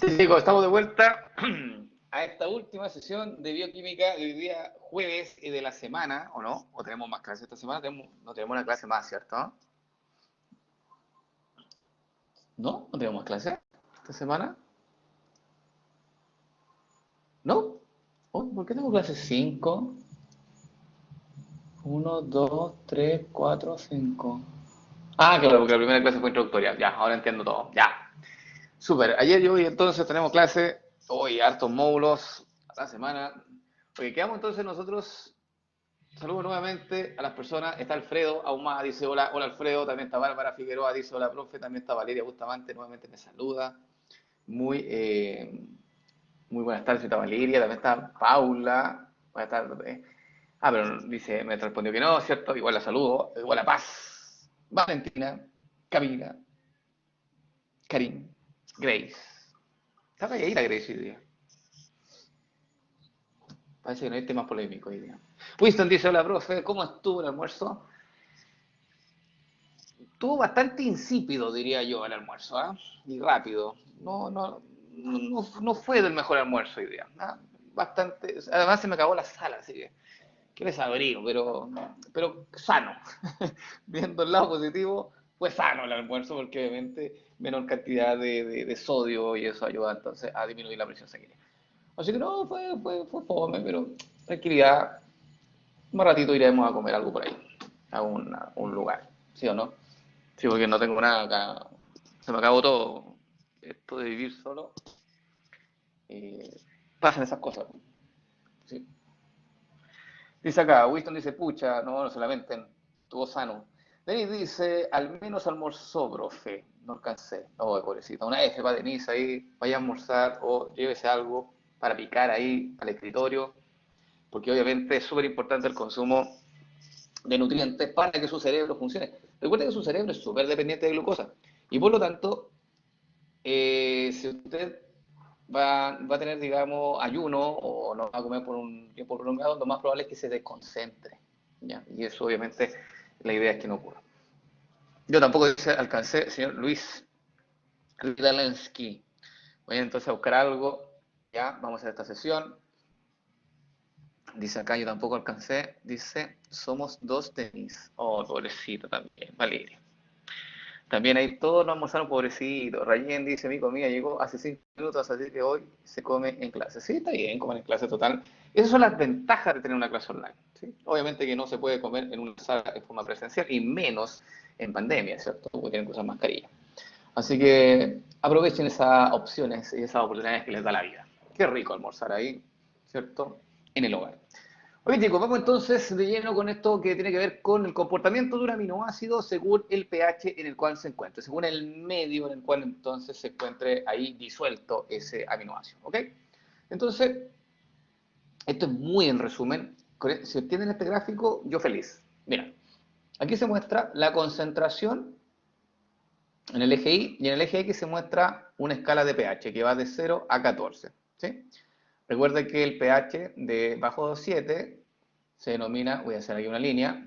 Sí, chicos, estamos de vuelta a esta última sesión de bioquímica de hoy día jueves y de la semana, ¿o no? ¿O tenemos más clases esta semana? No tenemos una clase más, ¿cierto? ¿No? ¿No tenemos más clases esta semana? ¿No? Oh, ¿por qué tengo clases 5? 1, 2, 3, 4, 5. Ah, claro, porque la primera clase fue introductoria. Ya, ahora entiendo todo. Ya. Súper. Ayer y hoy entonces tenemos clase. Hoy hartos módulos a la semana. Oye, quedamos entonces nosotros. Saludos nuevamente a las personas. Está Alfredo Ahumada, dice hola, hola Alfredo. También está Bárbara Figueroa, dice hola profe. También está Valeria Bustamante, nuevamente me saluda. Muy, muy buenas tardes, está Valeria. También está Paula. Buenas tardes. Pero dice, me respondió que no, ¿cierto? Igual la saludo. Igual la paz. Valentina, Camila, Karim, Grace. Está calladita Grace hoy día. Parece que no hay temas polémicos hoy día. Winston dice, hola profe, ¿cómo estuvo el almuerzo? Estuvo bastante insípido, diría yo, el almuerzo, ¿ah? Y rápido. No fue del mejor almuerzo hoy día. ¿Ah? Bastante. Además se me acabó la sala, así que qué desabrigo, pero sano. Viendo el lado positivo, fue sano el almuerzo porque obviamente menor cantidad de sodio y eso ayuda entonces a disminuir la presión sanguínea. Así que no, fue fome, pero tranquilidad. Más ratito iremos a comer algo por ahí, un lugar, ¿sí o no? Sí, porque no tengo nada acá. Se me acabó todo. Esto de vivir solo. eh, Pasan esas cosas. ¿Sí? Dice acá, Winston dice, pucha, no se lamenten, estuvo sano. Denis dice, al menos almorzó, profe. No alcancé. Oh, pobrecita. Una F para Denise ahí, vaya a almorzar o llévese algo para picar ahí al escritorio, porque obviamente es súper importante el consumo de nutrientes para que su cerebro funcione. Recuerde que su cerebro es súper dependiente de glucosa y por lo tanto si usted va a tener, digamos, ayuno o no va a comer por un tiempo prolongado, lo más probable es que se desconcentre. ¿Ya? Y eso, obviamente, la idea es que no ocurra. Yo tampoco alcancé, señor Luis Lidalensky. Voy entonces a buscar algo. Ya, vamos a hacer esta sesión. Dice acá, yo tampoco alcancé. Dice, somos dos tenis. Oh, pobrecito también, Valeria. También ahí todos no almorzaron, pobrecito. Rayen dice, mi comida llegó hace 5 minutos, así que hoy se come en clase. Sí, está bien, comer en clase total. Esas son las ventajas de tener una clase online. ¿Sí? Obviamente que no se puede comer en una sala de forma presencial y menos en pandemia, ¿cierto? Porque tienen que usar mascarilla. Así que aprovechen esas opciones y esas oportunidades que les da la vida. Qué rico almorzar ahí, ¿cierto? En el hogar. Ok, chicos, vamos entonces de lleno con esto que tiene que ver con el comportamiento de un aminoácido según el pH en el cual se encuentre, según el medio en el cual entonces se encuentre ahí disuelto ese aminoácido. ¿Ok? Entonces, esto es muy en resumen. Si entienden este gráfico, yo feliz. Mira, aquí se muestra la concentración en el eje Y y en el eje X se muestra una escala de pH que va de 0 a 14. ¿Sí? Recuerde que el pH de bajo 7 se denomina, voy a hacer aquí una línea,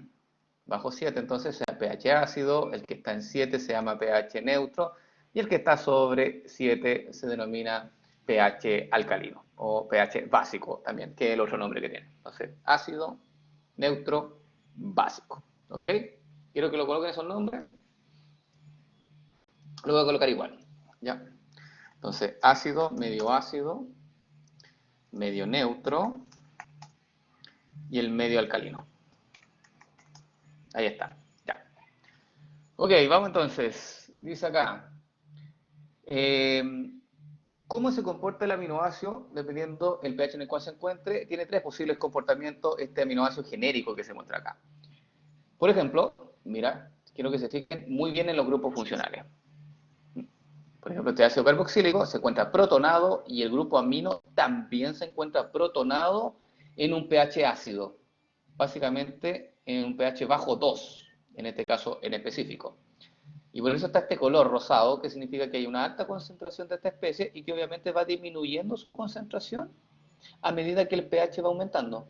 bajo 7 entonces sea pH ácido, el que está en 7 se llama pH neutro y el que está sobre 7 se denomina pH alcalino o pH básico también, que es el otro nombre que tiene. Entonces, ácido, neutro, básico. ¿Ok? Quiero que lo coloquen esos nombres, lo voy a colocar igual. ¿Ya? Entonces, ácido, medio neutro y el medio alcalino. Ahí está. Ya. Ok, vamos entonces. Dice acá. Eh, ¿Cómo se comporta el aminoácido dependiendo el pH en el cual se encuentre? Tiene tres posibles comportamientos este aminoácido genérico que se muestra acá. Por ejemplo, mira, quiero que se fijen muy bien en los grupos funcionales. Por ejemplo, este ácido carboxílico se encuentra protonado y el grupo amino también se encuentra protonado en un pH ácido, básicamente en un pH bajo 2, en este caso en específico. Y por eso está este color rosado, que significa que hay una alta concentración de esta especie y que obviamente va disminuyendo su concentración a medida que el pH va aumentando.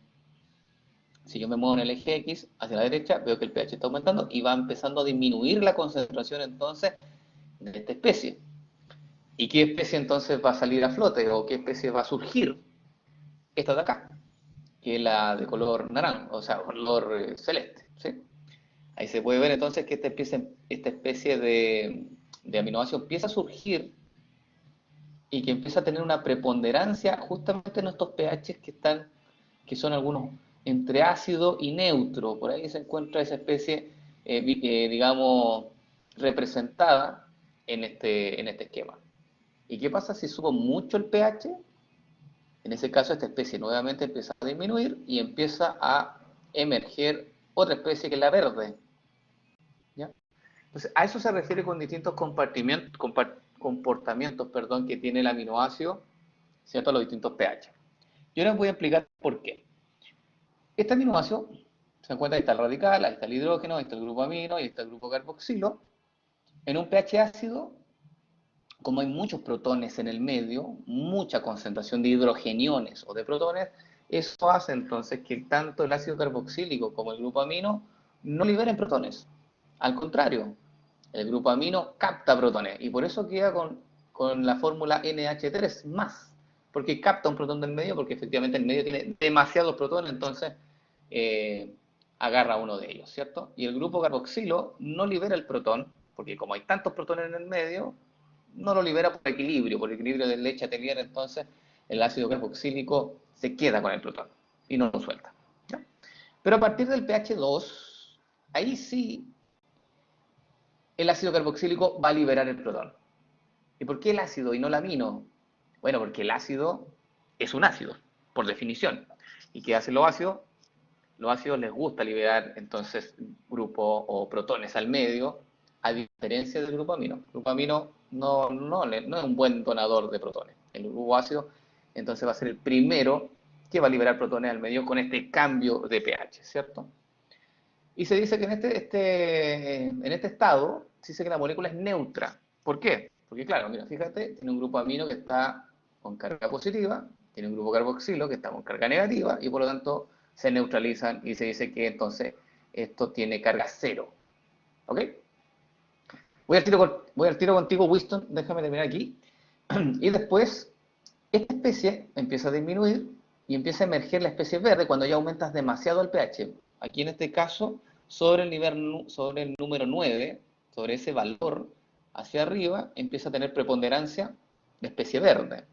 Si yo me muevo en el eje X hacia la derecha, veo que el pH está aumentando y va empezando a disminuir la concentración entonces de esta especie. ¿Y qué especie entonces va a salir a flote o qué especie va a surgir? Esta de acá, que es la de color naranja, o sea, color celeste, ¿sí? Ahí se puede ver entonces que esta especie de aminoácido empieza a surgir y que empieza a tener una preponderancia justamente en estos pHs que son algunos entre ácido y neutro. Por ahí se encuentra esa especie, digamos, representada en este esquema. ¿Y qué pasa si subo mucho el pH? En ese caso, esta especie nuevamente empieza a disminuir y empieza a emerger otra especie que es la verde. ¿Ya? Entonces, a eso se refiere con distintos comportamientos, perdón, que tiene el aminoácido, ¿cierto? A los distintos pH. Yo les voy a explicar por qué. Este aminoácido se encuentra, ahí está el radical, ahí está el hidrógeno, ahí está el grupo amino, ahí está el grupo carboxilo. En un pH ácido, como hay muchos protones en el medio, mucha concentración de hidrogeniones o de protones, eso hace entonces que tanto el ácido carboxílico como el grupo amino no liberen protones. Al contrario, el grupo amino capta protones y por eso queda con la fórmula NH3 más, porque capta un protón del medio, porque efectivamente el medio tiene demasiados protones, entonces eh, agarra uno de ellos, ¿cierto? Y el grupo carboxilo no libera el protón, porque como hay tantos protones en el medio, no lo libera por equilibrio de leche atelier, entonces el ácido carboxílico se queda con el protón y no lo suelta. ¿Ya? Pero a partir del pH 2, ahí sí el ácido carboxílico va a liberar el protón. ¿Y por qué el ácido y no el amino? Bueno, porque el ácido es un ácido, por definición. ¿Y qué hacen los ácidos? Los ácidos les gusta liberar entonces grupos o protones al medio, a diferencia del grupo amino. El grupo amino no es un buen donador de protones. El grupo ácido entonces va a ser el primero que va a liberar protones al medio con este cambio de pH, ¿cierto? Y se dice que en este estado se dice que la molécula es neutra. ¿Por qué? Porque claro, mira, fíjate, tiene un grupo amino que está con carga positiva, tiene un grupo carboxilo que está con carga negativa y por lo tanto se neutralizan y se dice que entonces esto tiene carga cero. ¿Ok? Voy al tiro contigo, Winston, déjame terminar aquí. Y después, esta especie empieza a disminuir y empieza a emerger la especie verde cuando ya aumentas demasiado el pH. Aquí en este caso, sobre el número 9, sobre ese valor hacia arriba, empieza a tener preponderancia de especie verde.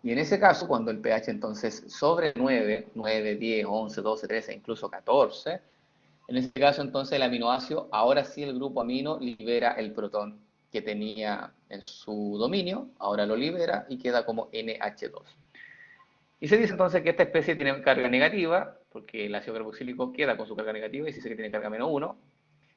Y en ese caso, cuando el pH entonces sobre 9, 10, 11, 12, 13, incluso 14, en ese caso entonces el aminoácido, ahora sí el grupo amino libera el protón que tenía en su dominio, ahora lo libera y queda como NH2. Y se dice entonces que esta especie tiene carga negativa, porque el ácido carboxílico queda con su carga negativa y se dice que tiene carga menos 1.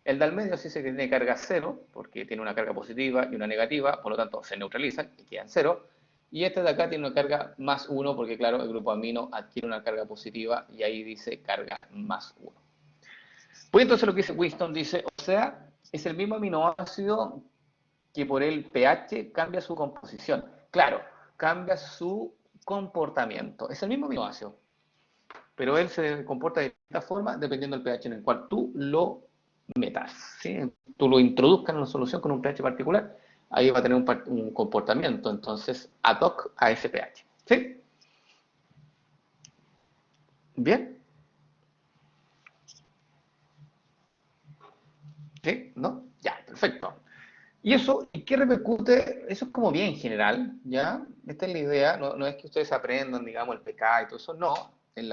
El del medio se dice que tiene carga 0, porque tiene una carga positiva y una negativa, por lo tanto se neutralizan y quedan 0. Y este de acá tiene una carga más 1, porque claro, el grupo amino adquiere una carga positiva y ahí dice carga más 1. Pues entonces lo que dice Winston dice, o sea, es el mismo aminoácido que por el pH cambia su composición. Claro, cambia su comportamiento. Es el mismo aminoácido, pero él se comporta de esta forma dependiendo del pH en el cual tú lo metas. ¿Sí? Tú lo introduzcas en una solución con un pH particular, ahí va a tener un comportamiento, entonces, ad hoc a ese pH. ¿Sí? ¿Bien? ¿Sí? ¿No? Ya, perfecto. ¿Y eso qué repercute? Eso es como bien general, ¿ya? Esta es la idea, no es que ustedes aprendan, digamos, el PK y todo eso, no. En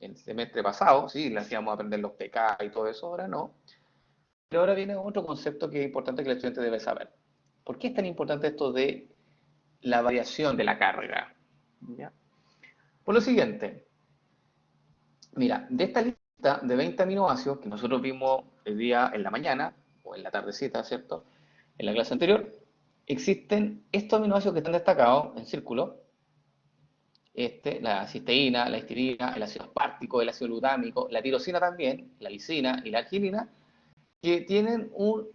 el semestre pasado, sí, le hacíamos aprender los PK y todo eso, ahora no. Pero ahora viene otro concepto que es importante que el estudiante debe saber. ¿Por qué es tan importante esto de la variación de la carga? ¿Ya? Por lo siguiente, mira, de esta lista de 20 aminoácidos que nosotros vimos el día en la mañana, o en la tardecita, ¿cierto? En la clase anterior, existen estos aminoácidos que están destacados en círculo, la cisteína, la histidina, el ácido aspartico, el ácido glutámico, la tirosina también, la lisina y la arginina, que tienen un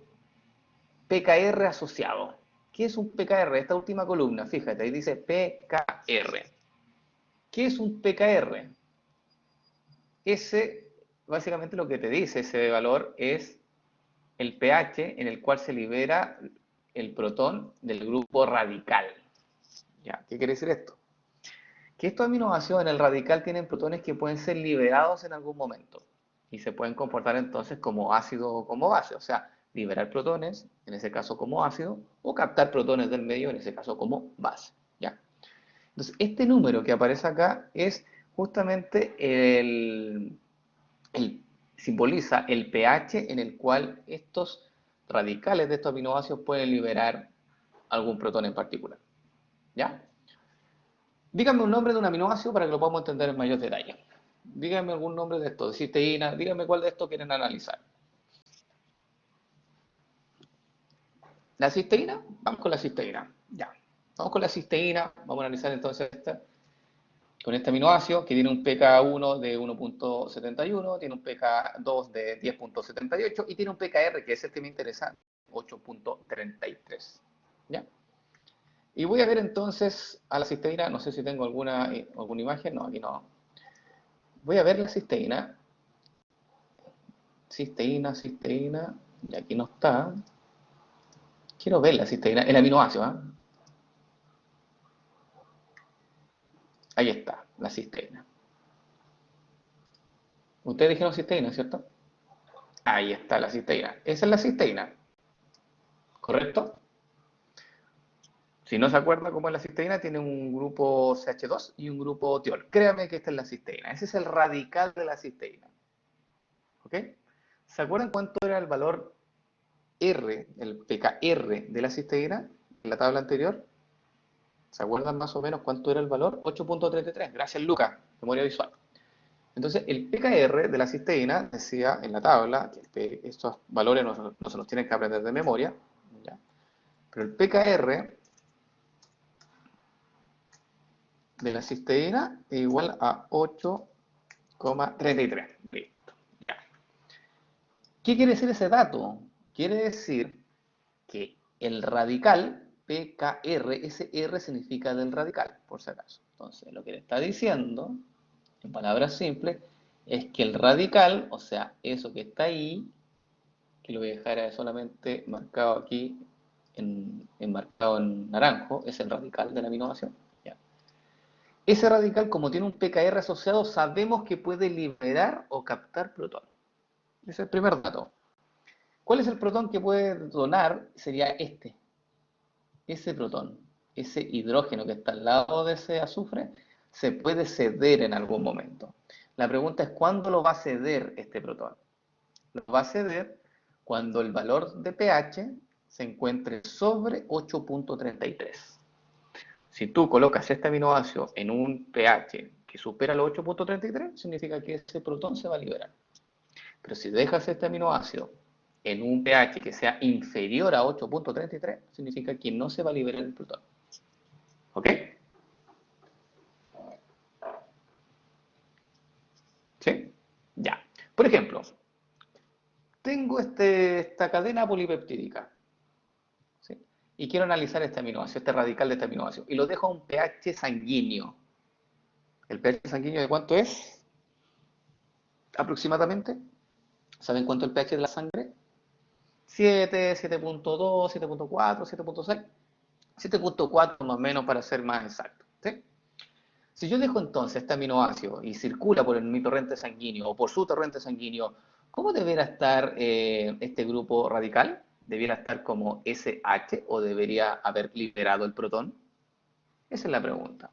PKR asociado. ¿Qué es un PKR? Esta última columna, fíjate, ahí dice PKR. ¿Qué es un PKR? Ese, básicamente lo que te dice ese valor es el pH en el cual se libera el protón del grupo radical. ¿Ya? ¿Qué quiere decir esto? Que estos aminoácidos en el radical tienen protones que pueden ser liberados en algún momento y se pueden comportar entonces como ácido o como base, o sea, liberar protones, en ese caso como ácido, o captar protones del medio, en ese caso como base. ¿Ya? Entonces, este número que aparece acá es justamente simboliza el pH en el cual estos radicales de estos aminoácidos pueden liberar algún protón en particular. ¿Ya? Dígame un nombre de un aminoácido para que lo podamos entender en mayor detalle. Dígame algún nombre de esto, de cisteína, dígame cuál de estos quieren analizar. ¿La cisteína? Vamos con la cisteína. Ya. Vamos con la cisteína, vamos a analizar entonces esta, con este aminoácido que tiene un pK1 de 1.71, tiene un pK2 de 10.78 y tiene un pKr, que es el que me interesa, 8.33. ¿Ya? Y voy a ver entonces a la cisteína, no sé si tengo alguna imagen, no, aquí no. Voy a ver la cisteína, cisteína, y aquí no está. Quiero ver la cisteína, el aminoácido, ¿eh? Ahí está, la cisteína. Ustedes dijeron cisteína, ¿cierto? Ahí está la cisteína. Esa es la cisteína, ¿correcto? Si no se acuerda cómo es la cisteína, tiene un grupo CH2 y un grupo tiol. Créame que esta es la cisteína. Ese es el radical de la cisteína. ¿Ok? ¿Se acuerdan cuánto era el valor R, el pKr de la cisteína en la tabla anterior? ¿Se acuerdan más o menos cuánto era el valor? 8.33. Gracias, Luca. Memoria visual. Entonces, el pKr de la cisteína decía en la tabla, que estos valores no se los tienen que aprender de memoria, ¿ya? Pero el pKr de la cisteína es igual a 8,33. Listo. Ya. ¿Qué quiere decir ese dato? Quiere decir que el radical, pKr, ese R significa del radical, por si acaso. Entonces, lo que le está diciendo, en palabras simples, es que el radical, o sea, eso que está ahí, que lo voy a dejar solamente marcado aquí, marcado en naranjo, es el radical de la aminoácido. ¿Ya? Ese radical, como tiene un pKr asociado, sabemos que puede liberar o captar protón. Ese es el primer dato. ¿Cuál es el protón que puede donar? Sería este. Ese protón, ese hidrógeno que está al lado de ese azufre, se puede ceder en algún momento. La pregunta es, ¿cuándo lo va a ceder este protón? Lo va a ceder cuando el valor de pH se encuentre sobre 8.33. Si tú colocas este aminoácido en un pH que supera los 8.33, significa que ese protón se va a liberar. Pero si dejas este aminoácido en un pH que sea inferior a 8.33, significa que no se va a liberar el protón. ¿Ok? ¿Sí? Ya. Por ejemplo, tengo esta cadena polipeptídica, ¿sí? Y quiero analizar este aminoácido, este radical de este aminoácido, y lo dejo a un pH sanguíneo. ¿El pH sanguíneo de cuánto es? Aproximadamente. ¿Saben cuánto es el pH de la sangre? 7, 7.2, 7.4, 7.6. 7.4 más o menos para ser más exacto. ¿Sí? Si yo dejo entonces este aminoácido y circula por mi torrente sanguíneo o por su torrente sanguíneo, ¿cómo debería estar este grupo radical? ¿Debería estar como SH o debería haber liberado el protón? Esa es la pregunta.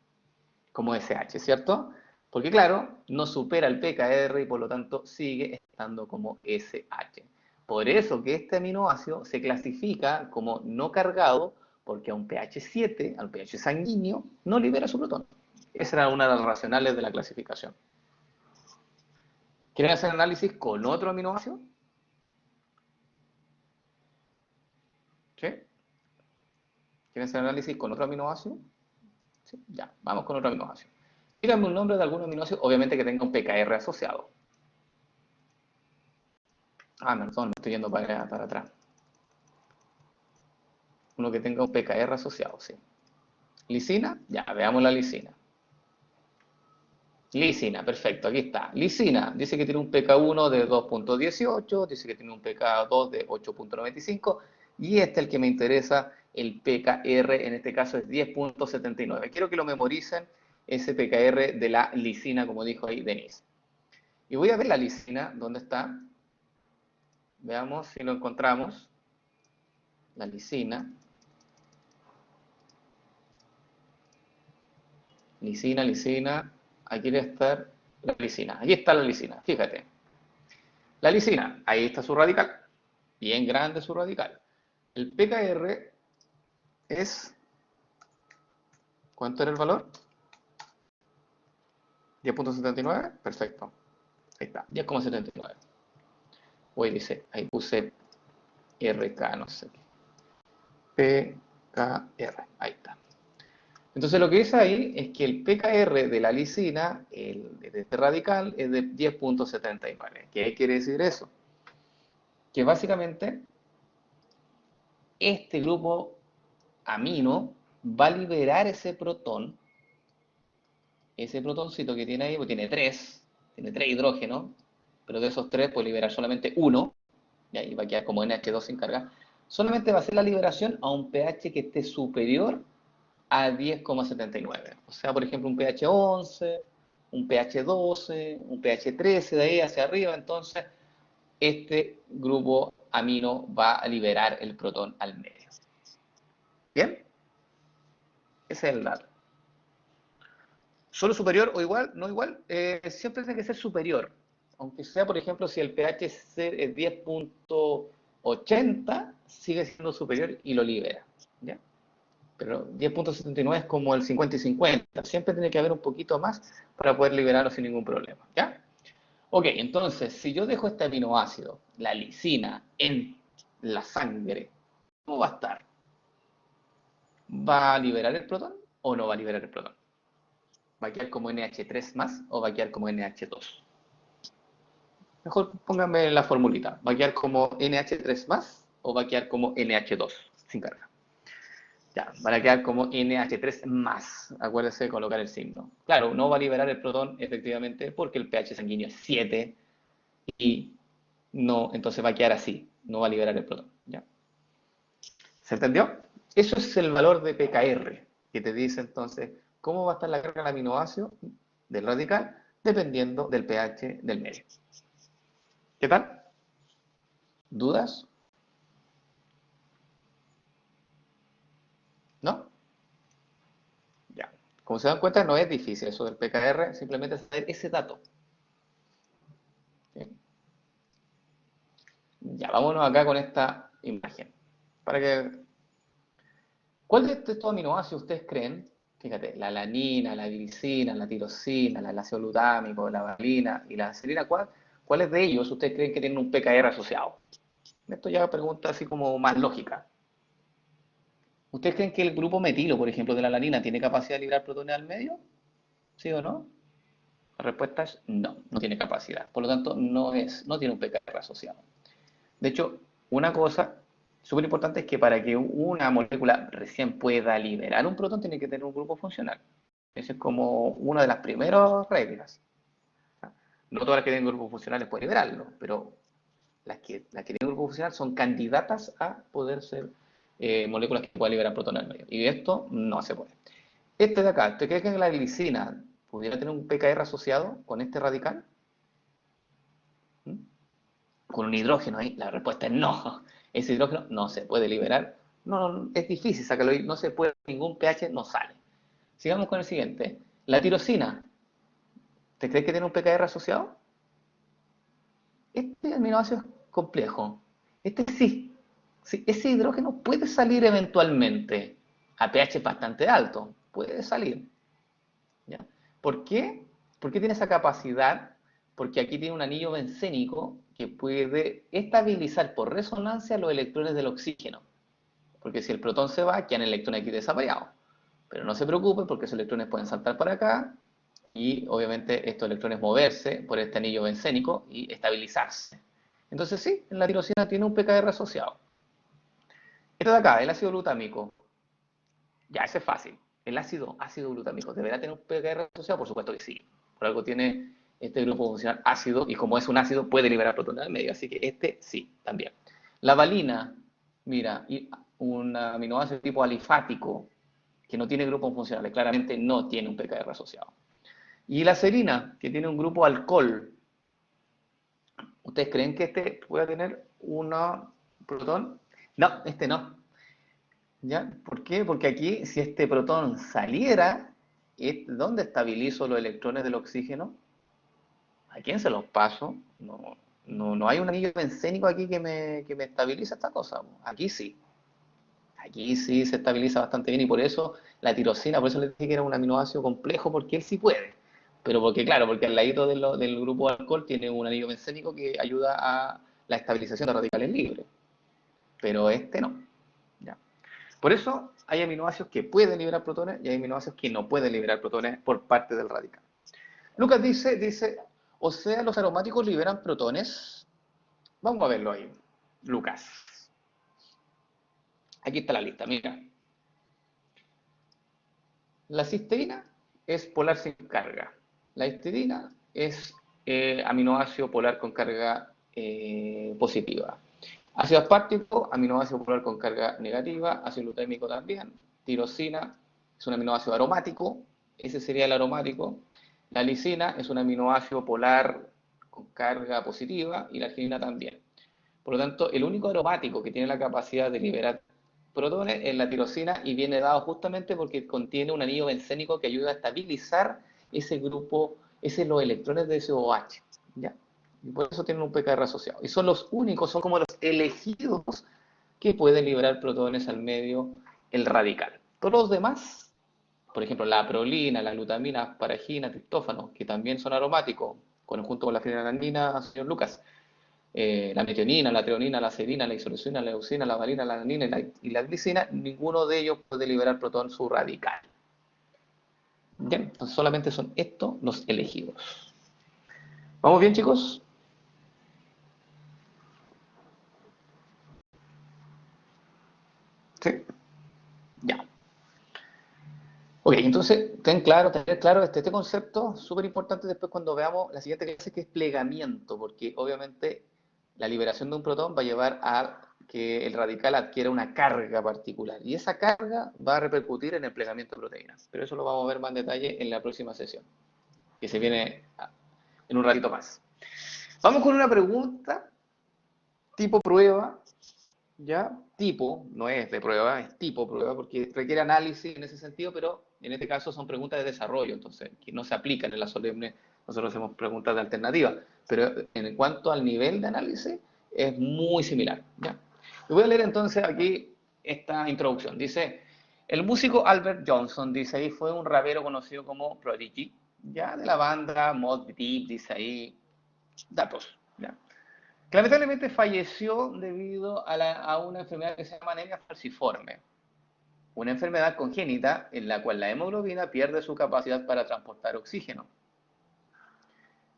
Como SH, ¿cierto? Porque claro, no supera el pKr y por lo tanto sigue estando como SH. Por eso que este aminoácido se clasifica como no cargado porque a un pH 7, al pH sanguíneo, no libera su protón. Esa era una de las racionales de la clasificación. ¿Quieren hacer análisis con otro aminoácido? ¿Sí? ¿Quieren hacer análisis con otro aminoácido? ¿Sí? Ya, vamos con otro aminoácido. Díganme un nombre de algún aminoácido, obviamente que tenga un pKr asociado. Ah, perdón, me estoy yendo para atrás. Uno que tenga un pKr asociado, sí. ¿Lisina? Ya, veamos la lisina. Lisina, perfecto, aquí está. Lisina, dice que tiene un pK1 de 2.18, dice que tiene un pK2 de 8.95 Y este es el que me interesa, el pKr, en este caso es 10.79. Quiero que lo memoricen, ese pKr de la lisina, como dijo ahí Denise. Y voy a ver la lisina, ¿dónde está? Veamos si lo encontramos. La lisina. Lisina. Aquí debe estar la lisina. Aquí está la lisina, fíjate. La lisina, ahí está su radical. Bien grande su radical. El pKr es, ¿cuánto era el valor? 10.79, perfecto. Ahí está, 10.79. Hoy dice, ahí puse RK, no sé qué. PKR, ahí está. Entonces lo que dice ahí es que el pKr de la lisina, de este radical, es de 10.79. ¿Qué quiere decir eso? Que básicamente este grupo amino va a liberar ese protoncito que tiene ahí, porque tiene tres hidrógenos, pero de esos tres puede liberar solamente uno, y ahí va a quedar como NH2 sin carga. Solamente va a hacer la liberación a un pH que esté superior a 10,79. O sea, por ejemplo, un pH 11, un pH 12, un pH 13, de ahí hacia arriba. Entonces, este grupo amino va a liberar el protón al medio. ¿Bien? Ese es el dato. ¿Solo superior o igual? No igual. Siempre tiene que ser superior. Aunque sea, por ejemplo, si el pH es 10.80, sigue siendo superior y lo libera. ¿Ya? Pero 10.79 es como el 50 y 50. Siempre tiene que haber un poquito más para poder liberarlo sin ningún problema. ¿Ya? Ok, entonces, si yo dejo este aminoácido, la lisina, en la sangre, ¿cómo va a estar? ¿Va a liberar el protón o no va a liberar el protón? ¿Va a quedar como NH3 más o va a quedar como NH2? Mejor pónganme la formulita. ¿Va a quedar como NH3 más o va a quedar como NH2 sin carga? Ya, van a quedar como NH3 más. Acuérdense de colocar el signo. Claro, no va a liberar el protón efectivamente porque el pH sanguíneo es 7 y no, entonces va a quedar así. No va a liberar el protón. ¿Ya? ¿Se entendió? Eso es el valor de pKr, que te dice entonces cómo va a estar la carga del aminoácido del radical dependiendo del pH del medio. ¿Qué tal? ¿Dudas? ¿No? Ya. Como se dan cuenta, no es difícil eso del pKr, simplemente saber ese dato. ¿Sí? Ya, vámonos acá con esta imagen. Para que, ¿cuál de estos aminoácidos ustedes creen? Fíjate, la alanina, la glicina, la tirosina, el ácido glutámico, la valina y la serina, ¿cuáles de ellos ustedes creen que tienen un pKr asociado? Esto ya pregunta así como más lógica. ¿Ustedes creen que el grupo metilo, por ejemplo, de la alanina, tiene capacidad de liberar protones al medio? ¿Sí o no? La respuesta es no, no tiene capacidad. Por lo tanto, no tiene un pKr asociado. De hecho, una cosa súper importante es que para que una molécula recién pueda liberar un protón, tiene que tener un grupo funcional. Esa es como una de las primeras reglas. No todas las que tienen grupos funcionales pueden liberarlo, pero las que tienen grupo funcional son candidatas a poder ser moléculas que puedan liberar protones al medio. Y esto no se puede. Este de acá, ¿te crees que la glicina pudiera tener un pKr asociado con este radical? ¿Mm? Con un hidrógeno ahí. La respuesta es no. Ese hidrógeno no se puede liberar. No, es difícil sacarlo ahí. No se puede, ningún pH no sale. Sigamos con el siguiente. La tirosina. ¿Te crees que tiene un pKr asociado? Este aminoácido es complejo. Este sí. Sí, ese hidrógeno puede salir eventualmente a pH bastante alto. Puede salir. ¿Ya? ¿Por qué? ¿Por qué tiene esa capacidad? Porque aquí tiene un anillo bencénico que puede estabilizar por resonancia los electrones del oxígeno. Porque si el protón se va, quedan electrones aquí desapareados. Pero no se preocupe porque esos electrones pueden saltar para acá y obviamente estos electrones moverse por este anillo bencénico y estabilizarse. Entonces sí, en la tirosina tiene un pKr asociado. Esto de acá, el ácido glutámico. Ya, ese es fácil. El ácido glutámico, ¿deberá tener un pKr asociado? Por supuesto que sí. Por algo tiene este grupo funcional ácido y como es un ácido puede liberar protones al medio, así que este sí, también. La valina, Mira, y un aminoácido tipo alifático, que no tiene grupos funcionales, claramente no tiene un pKr asociado. Y la serina, que tiene un grupo alcohol, ¿ustedes creen que este pueda tener un protón? No, este no. ¿Ya? ¿Por qué? Porque aquí, si este protón saliera, ¿dónde estabilizo los electrones del oxígeno? ¿A quién se los paso? No, no hay un anillo bencénico aquí que me estabilice esta cosa. Aquí sí. Aquí sí se estabiliza bastante bien y por eso la tirosina, por eso les dije que era un aminoácido complejo, porque él sí puede. Pero porque, claro, porque al ladito del grupo de alcohol tiene un anillo bencénico que ayuda a la estabilización de radicales libres. Pero este no. ¿Ya? Por eso hay aminoácidos que pueden liberar protones y hay aminoácidos que no pueden liberar protones por parte del radical. Lucas dice, o sea, los aromáticos liberan protones. Vamos a verlo ahí. Lucas. Aquí está la lista, mira. La cisteína es polar sin carga. La histidina es aminoácido polar con carga positiva. Ácido aspartico, aminoácido polar con carga negativa. Ácido glutámico también. Tirosina es un aminoácido aromático. Ese sería el aromático. La lisina es un aminoácido polar con carga positiva y la arginina también. Por lo tanto, el único aromático que tiene la capacidad de liberar protones es la tirosina y viene dado justamente porque contiene un anillo bencénico que ayuda a estabilizar ese grupo, los electrones de SOH. ¿Ya? Y por eso tienen un pKr asociado. Y son los únicos, son como los elegidos que pueden liberar protones al medio el radical. Todos los demás, por ejemplo, la prolina, la glutamina, asparagina, triptófano, que también son aromáticos, junto con la fenilalanina, señor Lucas, la metionina, la treonina, la serina, la isoleucina, la leucina, la valina, la alanina y la glicina, ninguno de ellos puede liberar protón subradical. ¿Bien? Entonces solamente son estos los elegidos. ¿Vamos bien, chicos? Sí. Ya. Ok, entonces, tener claro este concepto, súper importante después cuando veamos la siguiente clase, que es plegamiento, porque obviamente la liberación de un protón va a llevar a que el radical adquiera una carga particular, y esa carga va a repercutir en el plegamiento de proteínas, pero eso lo vamos a ver más en detalle en la próxima sesión, que se viene en un ratito más. Vamos con una pregunta tipo prueba, ¿ya? Tipo, no es de prueba, es tipo prueba, porque requiere análisis en ese sentido, pero en este caso son preguntas de desarrollo, entonces, que no se aplican en la solemne, nosotros hacemos preguntas de alternativa, pero en cuanto al nivel de análisis, es muy similar, ¿ya? Y voy a leer entonces aquí esta introducción. Dice, el músico Albert Johnson, dice ahí, fue un rapero conocido como Prodigy, ya de la banda Mobb Deep, dice ahí, datos, ¿ya? Que lamentablemente falleció debido a una enfermedad que se llama anemia falciforme, una enfermedad congénita en la cual la hemoglobina pierde su capacidad para transportar oxígeno.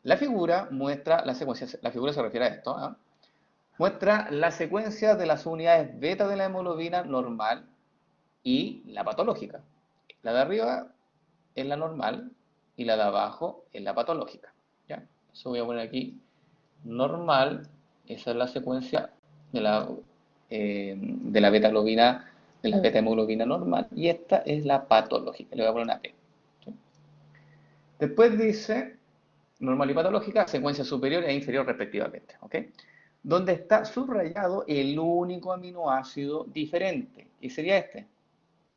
La figura muestra la secuencia, la figura se refiere a esto, ¿eh? Muestra la secuencia de las unidades beta de la hemoglobina normal y la patológica. La de arriba es la normal y la de abajo es la patológica. ¿Ya? Eso voy a poner aquí normal, esa es la secuencia de la beta-globina, de la beta-hemoglobina normal, y esta es la patológica, le voy a poner una P. ¿Sí? Después dice, normal y patológica, secuencia superior e inferior respectivamente, ¿ok? Donde está subrayado el único aminoácido diferente, y sería este.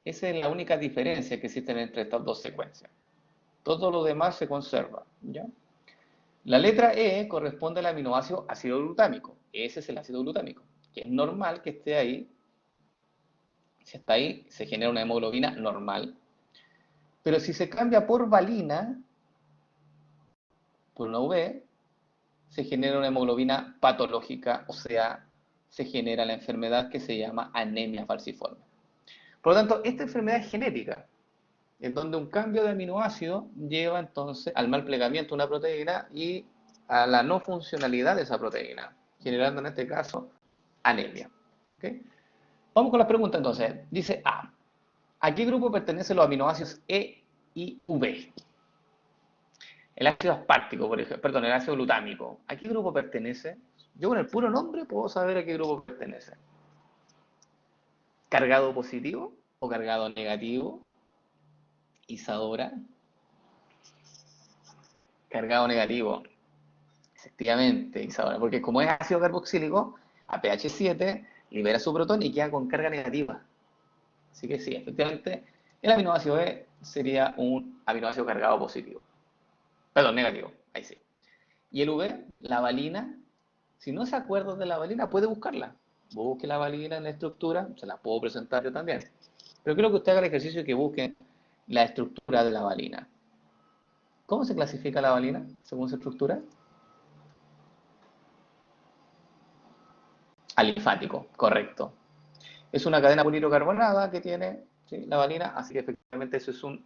Esa es la única diferencia que existe entre estas dos secuencias. Todo lo demás se conserva, ¿ya? La letra E corresponde al aminoácido ácido glutámico. Ese es el ácido glutámico, que es normal que esté ahí. Si está ahí, se genera una hemoglobina normal. Pero si se cambia por valina, por una V, se genera una hemoglobina patológica, o sea, se genera la enfermedad que se llama anemia falciforme. Por lo tanto, esta enfermedad es genética, en donde un cambio de aminoácido lleva entonces al mal plegamiento de una proteína y a la no funcionalidad de esa proteína, generando en este caso anemia. ¿Okay? Vamos con las preguntas entonces. Dice ¿a qué grupo pertenecen los aminoácidos E y V? El ácido aspartico, por ejemplo, perdón, el ácido glutámico. ¿A qué grupo pertenece? Yo con el puro nombre puedo saber a qué grupo pertenece. ¿Cargado positivo o cargado negativo? Isadora, cargado negativo. Efectivamente, Isadora, porque como es ácido carboxílico, a pH 7 libera su protón y queda con carga negativa. Así que sí, efectivamente, el aminoácido E sería un aminoácido cargado positivo. Perdón, negativo, ahí sí. Y el V, la valina, si no se acuerda de la valina, puede buscarla. Busque la valina en la estructura, se la puedo presentar yo también. Pero quiero que usted haga el ejercicio y que busque la estructura de la valina. ¿Cómo se clasifica la valina según su estructura? Alifático, correcto. Es una cadena polihidrocarbonada que tiene, ¿sí?, la valina, así que efectivamente eso es un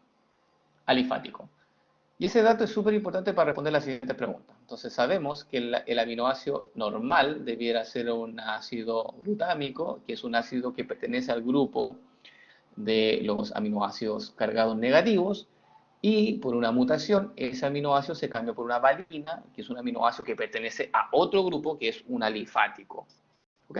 alifático. Y ese dato es súper importante para responder la siguiente pregunta. Entonces sabemos que el aminoácido normal debiera ser un ácido glutámico, que es un ácido que pertenece al grupo de los aminoácidos cargados negativos, y por una mutación ese aminoácido se cambia por una valina, que es un aminoácido que pertenece a otro grupo que es un alifático. ¿Ok?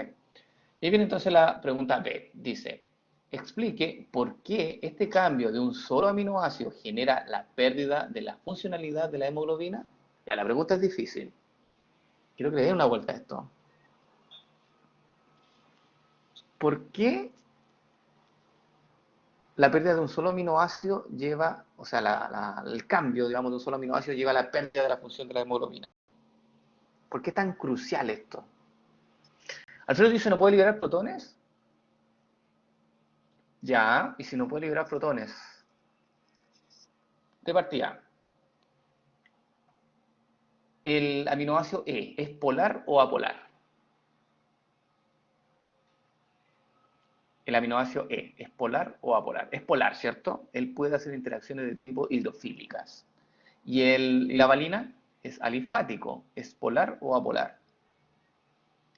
Y viene entonces la pregunta B. Dice, explique por qué este cambio de un solo aminoácido genera la pérdida de la funcionalidad de la hemoglobina. Ya, la pregunta es difícil. Quiero que le den una vuelta a esto. ¿Por qué la pérdida de un solo aminoácido lleva, o sea, el cambio, digamos, de un solo aminoácido lleva a la pérdida de la función de la hemoglobina? ¿Por qué es tan crucial esto? Alfredo dice, ¿no puede liberar protones? Ya, y si no puede liberar protones. De partida, ¿el aminoácido E es polar o apolar? El aminoácido E es polar o apolar. Es polar, ¿cierto? Él puede hacer interacciones de tipo hidrofílicas. ¿Y la valina? Es alifático. ¿Es polar o apolar?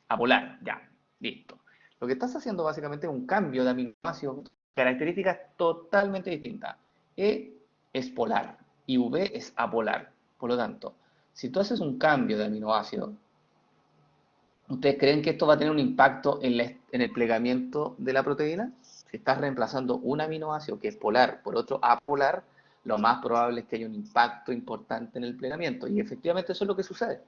Apolar, ya, listo. Lo que estás haciendo básicamente es un cambio de aminoácido, características totalmente distintas. E es polar y V es apolar. Por lo tanto, si tú haces un cambio de aminoácido, ¿ustedes creen que esto va a tener un impacto en el plegamiento de la proteína? Si estás reemplazando un aminoácido que es polar por otro apolar, lo más probable es que haya un impacto importante en el plegamiento. Y efectivamente eso es lo que sucede.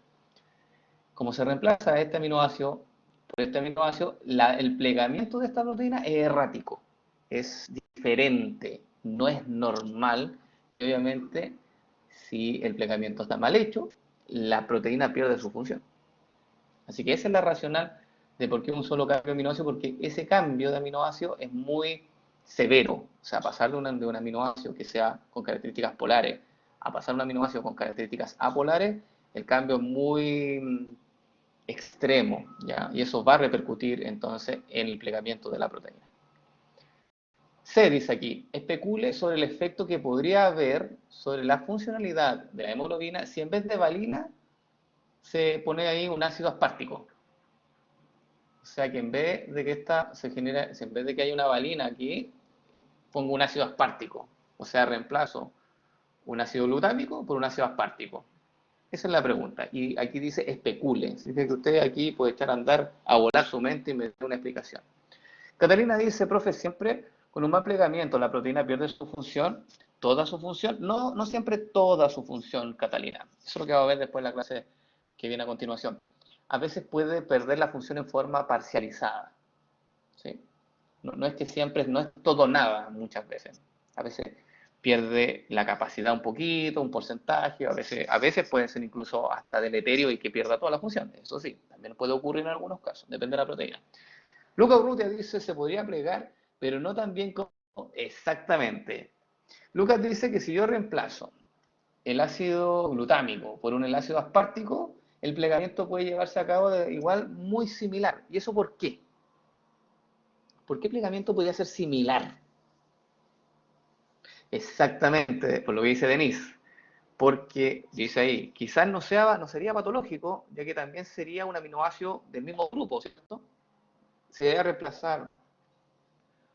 Como se reemplaza este aminoácido por este aminoácido, el plegamiento de esta proteína es errático, es diferente, no es normal. Y obviamente, si el plegamiento está mal hecho, la proteína pierde su función. Así que esa es la racional de por qué un solo cambio de aminoácido, porque ese cambio de aminoácido es muy severo. O sea, pasar de un aminoácido que sea con características polares a pasar a un aminoácido con características apolares, el cambio es muy extremo, ¿ya? Y eso va a repercutir entonces en el plegamiento de la proteína. C dice aquí, especule sobre el efecto que podría haber sobre la funcionalidad de la hemoglobina si en vez de valina se pone ahí un ácido aspartico. O sea que en vez de que esta se genera, en vez de que haya una valina aquí, pongo un ácido aspartico. O sea, reemplazo un ácido glutámico por un ácido aspartico. Esa es la pregunta. Y aquí dice especule. Significa que usted aquí puede echar a andar, a volar su mente y me dé una explicación. Catalina dice, profe, siempre con un mal plegamiento la proteína pierde su función, toda su función. No, no siempre toda su función, Catalina. Eso es lo que va a ver después en la clase que viene a continuación. A veces puede perder la función en forma parcializada. ¿Sí? No, no es que siempre, no es todo nada muchas veces. A veces pierde la capacidad un poquito, un porcentaje, a veces puede ser incluso hasta deleterio y que pierda toda la función. Eso sí, también puede ocurrir en algunos casos, depende de la proteína. Lucas Urrutia dice, se podría plegar, pero no tan bien como exactamente. Lucas dice que si yo reemplazo el ácido glutámico por un ácido aspartico, el plegamiento puede llevarse a cabo de igual muy similar. ¿Y eso por qué? ¿Por qué el plegamiento podría ser similar? Exactamente, por lo que dice Denise. Porque, dice ahí, quizás no sería patológico, ya que también sería un aminoácido del mismo grupo, ¿cierto? Se debe reemplazar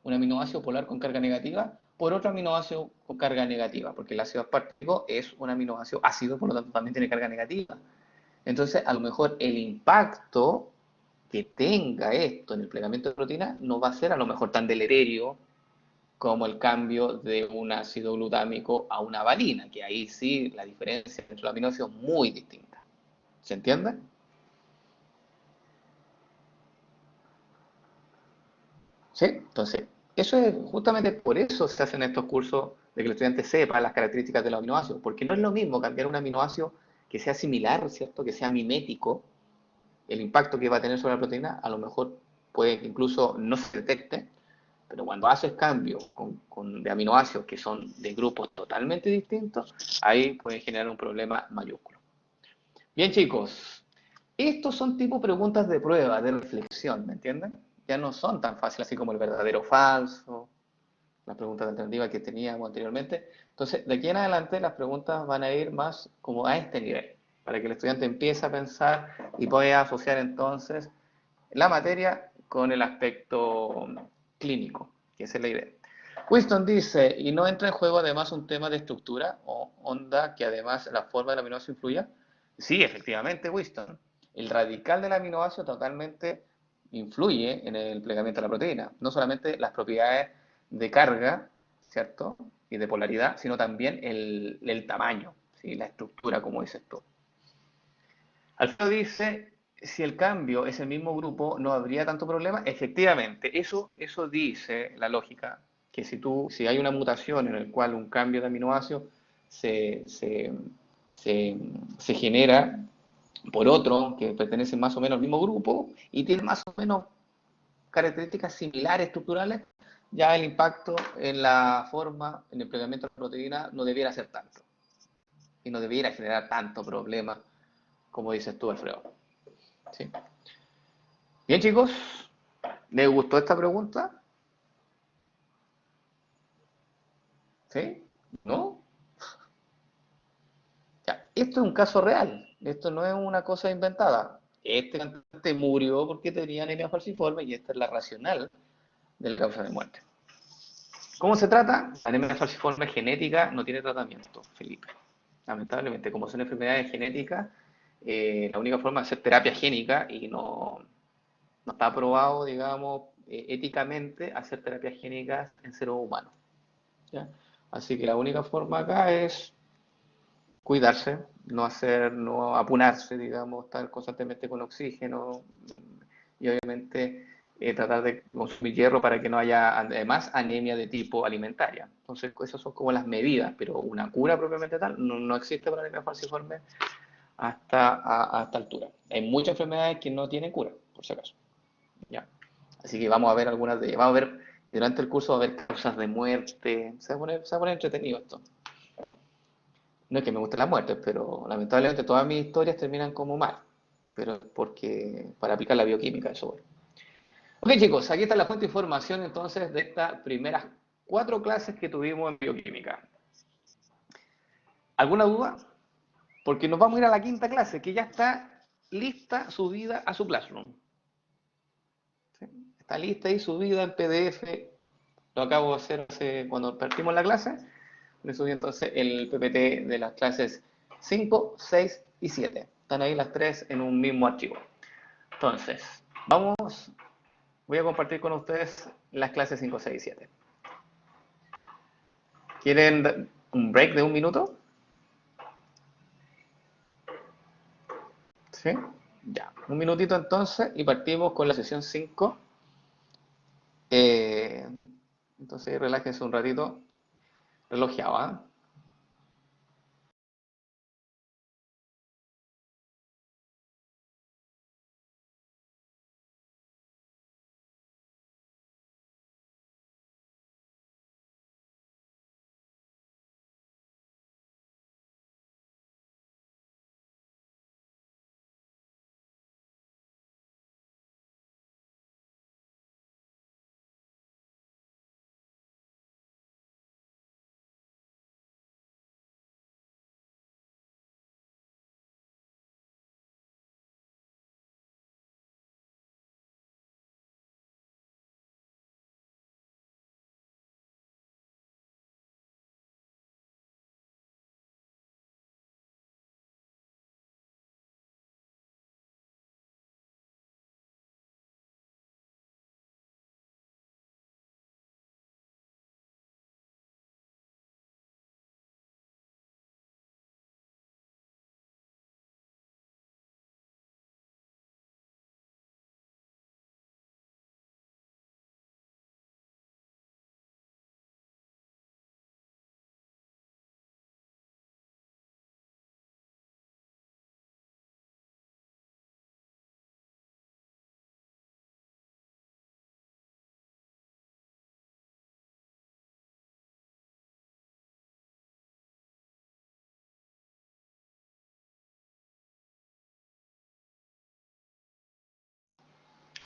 un aminoácido polar con carga negativa por otro aminoácido con carga negativa, porque el ácido aspartico es un aminoácido ácido, por lo tanto también tiene carga negativa. Entonces, a lo mejor el impacto que tenga esto en el plegamiento de proteína no va a ser a lo mejor tan deleterio como el cambio de un ácido glutámico a una valina, que ahí sí la diferencia entre los aminoácidos es muy distinta. ¿Se entiende? ¿Sí? Entonces, eso es justamente por eso se hacen estos cursos de que el estudiante sepa las características de los aminoácidos, porque no es lo mismo cambiar un aminoácido que sea similar, ¿cierto? Que sea mimético, el impacto que va a tener sobre la proteína a lo mejor puede que incluso no se detecte, pero cuando haces cambios de aminoácidos que son de grupos totalmente distintos, ahí puede generar un problema mayúsculo. Bien, chicos, estos son tipo preguntas de prueba, de reflexión, ¿me entienden? Ya no son tan fáciles así como el verdadero o falso, las preguntas alternativas que teníamos anteriormente. Entonces, de aquí en adelante las preguntas van a ir más como a este nivel, para que el estudiante empiece a pensar y pueda asociar entonces la materia con el aspecto clínico, que esa es la idea. Winston dice, ¿y no entra en juego además un tema de estructura o onda que además la forma del aminoácido influya? Sí, efectivamente, Winston. El radical del aminoácido totalmente influye en el plegamiento de la proteína. No solamente las propiedades de carga, ¿cierto? Y de polaridad, sino también el tamaño, ¿sí? La estructura, como dices tú. Alfredo dice, si el cambio es el mismo grupo, no habría tanto problema. Efectivamente, eso dice la lógica, que si hay una mutación en la cual un cambio de aminoácido se, se, se, se genera por otro que pertenece más o menos al mismo grupo y tiene más o menos características similares estructurales, ya el impacto en la forma, en el plegamiento de la proteína no debiera ser tanto y no debiera generar tanto problema como dices tú, Alfredo. ¿Sí? Bien, chicos, ¿les gustó esta pregunta? ¿Sí? ¿No? Ya, esto es un caso real, esto no es una cosa inventada. Este cantante murió porque tenía anemia falciforme y esta es la racional del causa de muerte. ¿Cómo se trata? La anemia falciforme genética no tiene tratamiento, Felipe. Lamentablemente, como son enfermedades genéticas, la única forma es hacer terapia génica y no está aprobado, digamos, éticamente hacer terapias génicas en seres humanos. ¿Ya? Así que la única forma acá es cuidarse, no apunarse, digamos, estar constantemente con oxígeno y obviamente tratar de consumir hierro para que no haya además anemia de tipo alimentaria. Entonces, esas son como las medidas, pero una cura propiamente tal no existe para la anemia falciforme a esta altura. Hay muchas enfermedades que no tienen cura, por si acaso. ¿Ya? Así que vamos a ver algunas de ellas. Vamos a ver, durante el curso va a haber causas de muerte. Se va a poner entretenido esto. No es que me guste la muerte, pero lamentablemente todas mis historias terminan como mal. Pero porque para aplicar la bioquímica, eso voy. Ok, chicos, aquí está la fuente de información entonces de estas primeras 4 clases que tuvimos en bioquímica. ¿Alguna duda? Porque nos vamos a ir a la quinta clase, que ya está lista, subida a su Classroom. ¿Sí? Está lista y subida en PDF. Lo acabo de hacer cuando partimos la clase. Le subí entonces el PPT de las clases 5, 6 y 7. Están ahí las 3 en un mismo archivo. Entonces, voy a compartir con ustedes las clases 5, 6 y 7. ¿Quieren un break de un minuto? ¿Sí? Ya, un minutito entonces y partimos con la sesión 5. Eh, entonces, relájense un ratito. Relojeado, ¿ah?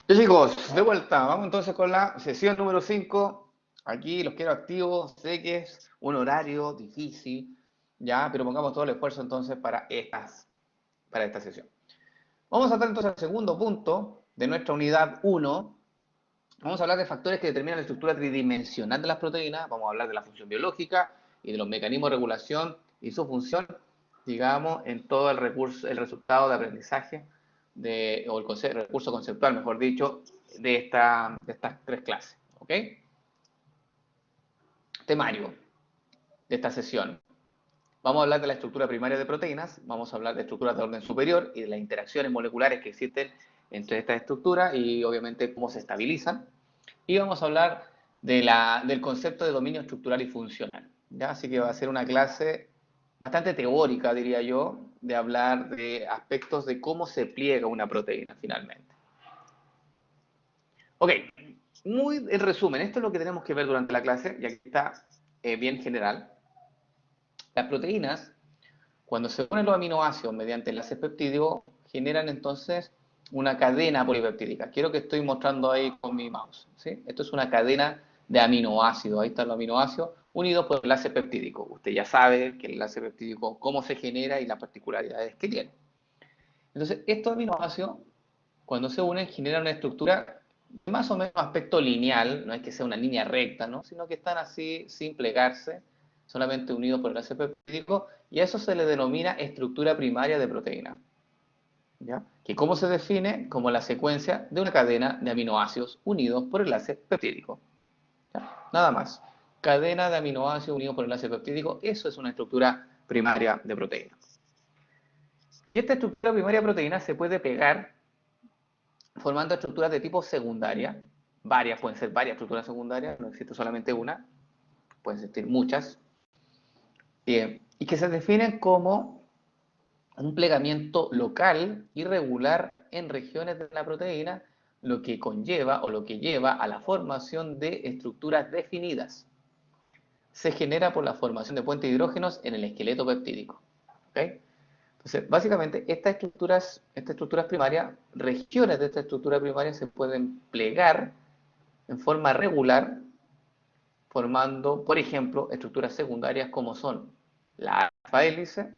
Ya chicos, de vuelta, vamos entonces con la sesión número 5. Aquí los quiero activos, sé que es un horario difícil, ya, pero pongamos todo el esfuerzo entonces para esta sesión. Vamos a saltar entonces al segundo punto de nuestra unidad 1. Vamos a hablar de factores que determinan la estructura tridimensional de las proteínas, vamos a hablar de la función biológica y de los mecanismos de regulación y su función, digamos, en todo el resultado de aprendizaje o el recurso conceptual, mejor dicho, de estas tres clases. ¿Ok? Temario de esta sesión. Vamos a hablar de la estructura primaria de proteínas, vamos a hablar de estructuras de orden superior y de las interacciones moleculares que existen entre estas estructuras y obviamente cómo se estabilizan. Y vamos a hablar del concepto de dominio estructural y funcional. ¿Ya? Así que va a ser una clase bastante teórica, diría yo, de hablar de aspectos de cómo se pliega una proteína finalmente. Ok, muy en resumen, esto es lo que tenemos que ver durante la clase, y aquí está bien general. Las proteínas, cuando se unen los aminoácidos mediante enlaces peptídicos, generan entonces una cadena polipeptídica. Quiero que estoy mostrando ahí con mi mouse. ¿Sí? Esto es una cadena de aminoácidos. Ahí están los aminoácidos unidos por enlace peptídico. Usted ya sabe que el enlace peptídico, cómo se genera y las particularidades que tiene. Entonces, estos aminoácidos, cuando se unen, generan una estructura de más o menos aspecto lineal, no es que sea una línea recta, ¿no? Sino que están así, sin plegarse, solamente unidos por el enlace peptídico, y a eso se le denomina estructura primaria de proteína. ¿Ya? Que cómo se define como la secuencia de una cadena de aminoácidos unidos por enlace peptídico. ¿Ya? Nada más. Cadena de aminoácidos unidos por enlace peptídico, eso es una estructura primaria de proteína. Y esta estructura primaria de proteína se puede pegar formando estructuras de tipo secundaria. Varias, pueden ser varias estructuras secundarias, no existe solamente una, pueden existir muchas. Y que se definen como un plegamiento local irregular en regiones de la proteína, lo que conlleva o lo que lleva a la formación de estructuras definidas. Se genera por la formación de puentes de hidrógenos en el esqueleto peptídico. ¿Okay? Entonces, básicamente, estas estructuras primarias, regiones de esta estructura primaria se pueden plegar en forma regular, formando, por ejemplo, estructuras secundarias como son la alfa hélice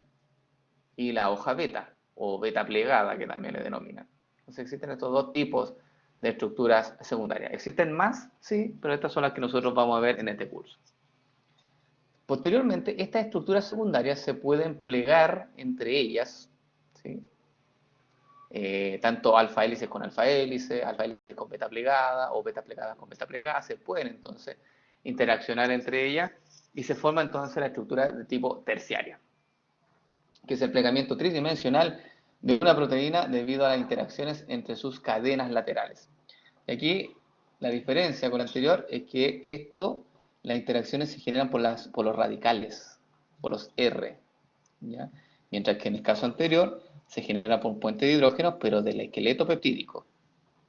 y la hoja beta, o beta plegada, que también le denominan. Entonces existen estos dos tipos de estructuras secundarias. ¿Existen más? Sí, pero estas son las que nosotros vamos a ver en este curso. Posteriormente, estas estructuras secundarias se pueden plegar entre ellas, ¿sí? Tanto alfa hélices con alfa hélice con beta plegada o beta plegadas con beta plegada, se pueden entonces interaccionar entre ellas y se forma entonces la estructura de tipo terciaria, que es el plegamiento tridimensional de una proteína debido a las interacciones entre sus cadenas laterales. Y aquí la diferencia con la anterior es que las interacciones se generan por los radicales, por los R, ¿ya? Mientras que en el caso anterior se genera por un puente de hidrógenos, pero del esqueleto peptídico.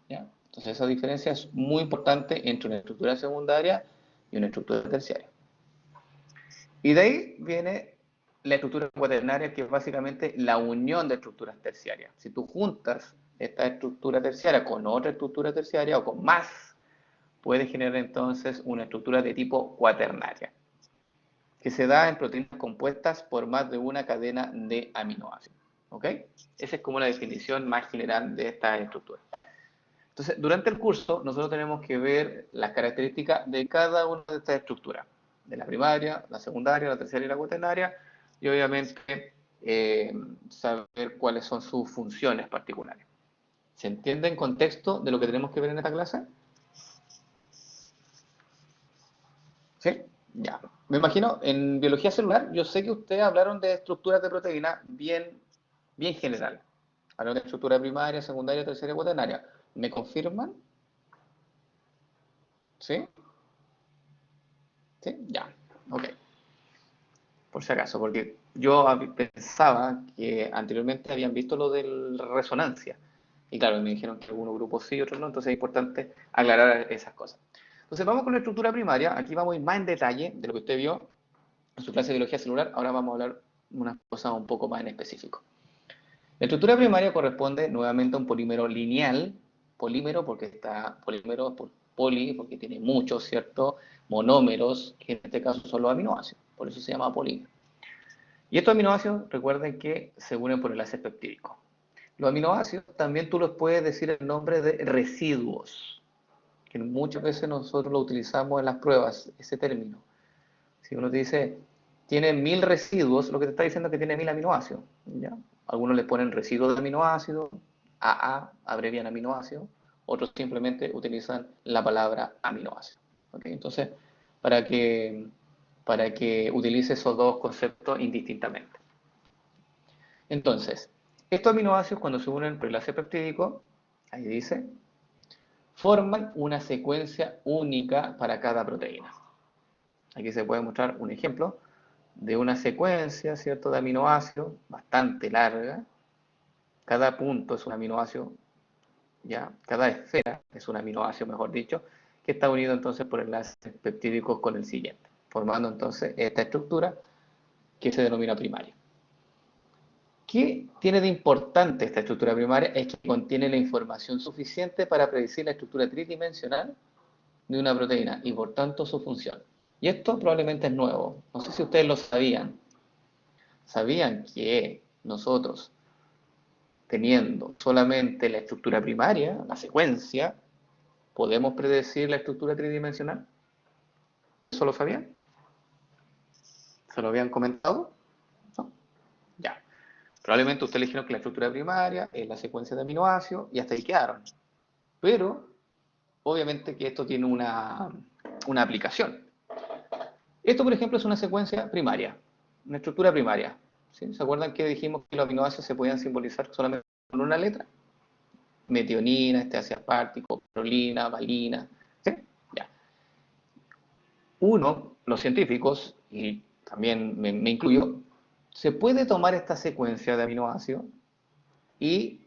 ¿Ya? Entonces esa diferencia es muy importante entre una estructura secundaria y una estructura terciaria. Y de ahí viene la estructura cuaternaria, que es básicamente la unión de estructuras terciarias. Si tú juntas esta estructura terciaria con otra estructura terciaria o con más, puedes generar entonces una estructura de tipo cuaternaria, que se da en proteínas compuestas por más de una cadena de aminoácidos. ¿Ok? Esa es como la definición más general de esta estructura. Entonces, durante el curso, nosotros tenemos que ver las características de cada una de estas estructuras, de la primaria, la secundaria, la terciaria y la cuaternaria, y obviamente saber cuáles son sus funciones particulares. ¿Se entiende en contexto de lo que tenemos que ver en esta clase? ¿Sí? Ya. Me imagino, en biología celular, yo sé que ustedes hablaron de estructuras de proteína bien general. Hablaron de estructura primaria, secundaria, terciaria, cuaternaria. ¿Me confirman? ¿Sí? ¿Sí? Ya. Ok. Por si acaso, porque yo pensaba que anteriormente habían visto lo de la resonancia. Y claro, me dijeron que algunos grupos sí, otros no, entonces es importante aclarar esas cosas. Entonces vamos con la estructura primaria, aquí vamos a ir más en detalle de lo que usted vio en su clase de biología celular, ahora vamos a hablar unas cosas un poco más en específico. La estructura primaria corresponde nuevamente a un polímero lineal polímero porque está polímero por poli, porque tiene muchos, ¿cierto? Monómeros, que en este caso son los aminoácidos, por eso se llama polímero. Y estos aminoácidos, recuerden que se unen por enlace peptídico. Los aminoácidos también tú los puedes decir el nombre de residuos, que muchas veces nosotros lo utilizamos en las pruebas, ese término. Si uno te dice, tiene 1000 residuos, lo que te está diciendo es que tiene 1000 aminoácidos, ¿ya? Algunos le ponen residuos de aminoácidos, AA, abrevian aminoácidos, otros simplemente utilizan la palabra aminoácido. ¿Okay? Entonces, para que utilice esos dos conceptos indistintamente. Entonces, estos aminoácidos cuando se unen por el enlace peptídico, ahí dice, forman una secuencia única para cada proteína. Aquí se puede mostrar un ejemplo de una secuencia, ¿cierto?, de aminoácidos bastante larga. Cada punto es un aminoácido, ¿ya? Cada esfera es un aminoácido, mejor dicho, que está unido entonces por enlaces peptídicos con el siguiente, formando entonces esta estructura que se denomina primaria. ¿Qué tiene de importante esta estructura primaria? Es que contiene la información suficiente para predecir la estructura tridimensional de una proteína y por tanto su función. Y esto probablemente es nuevo. No sé si ustedes lo sabían. ¿Sabían que nosotros, teniendo solamente la estructura primaria, la secuencia, podemos predecir la estructura tridimensional? ¿Eso lo sabían? ¿Se lo habían comentado? ¿No? Ya. Probablemente ustedes dijeron que la estructura primaria es la secuencia de aminoácidos y hasta ahí quedaron. Pero, obviamente que esto tiene una aplicación. Esto, por ejemplo, es una secuencia primaria, una estructura primaria. ¿Sí? ¿Se acuerdan que dijimos que los aminoácidos se podían simbolizar solamente con una letra? Metionina, ácido aspartico, prolina, valina. ¿Sí? Ya. Uno, los científicos, y también me incluyo, se puede tomar esta secuencia de aminoácidos y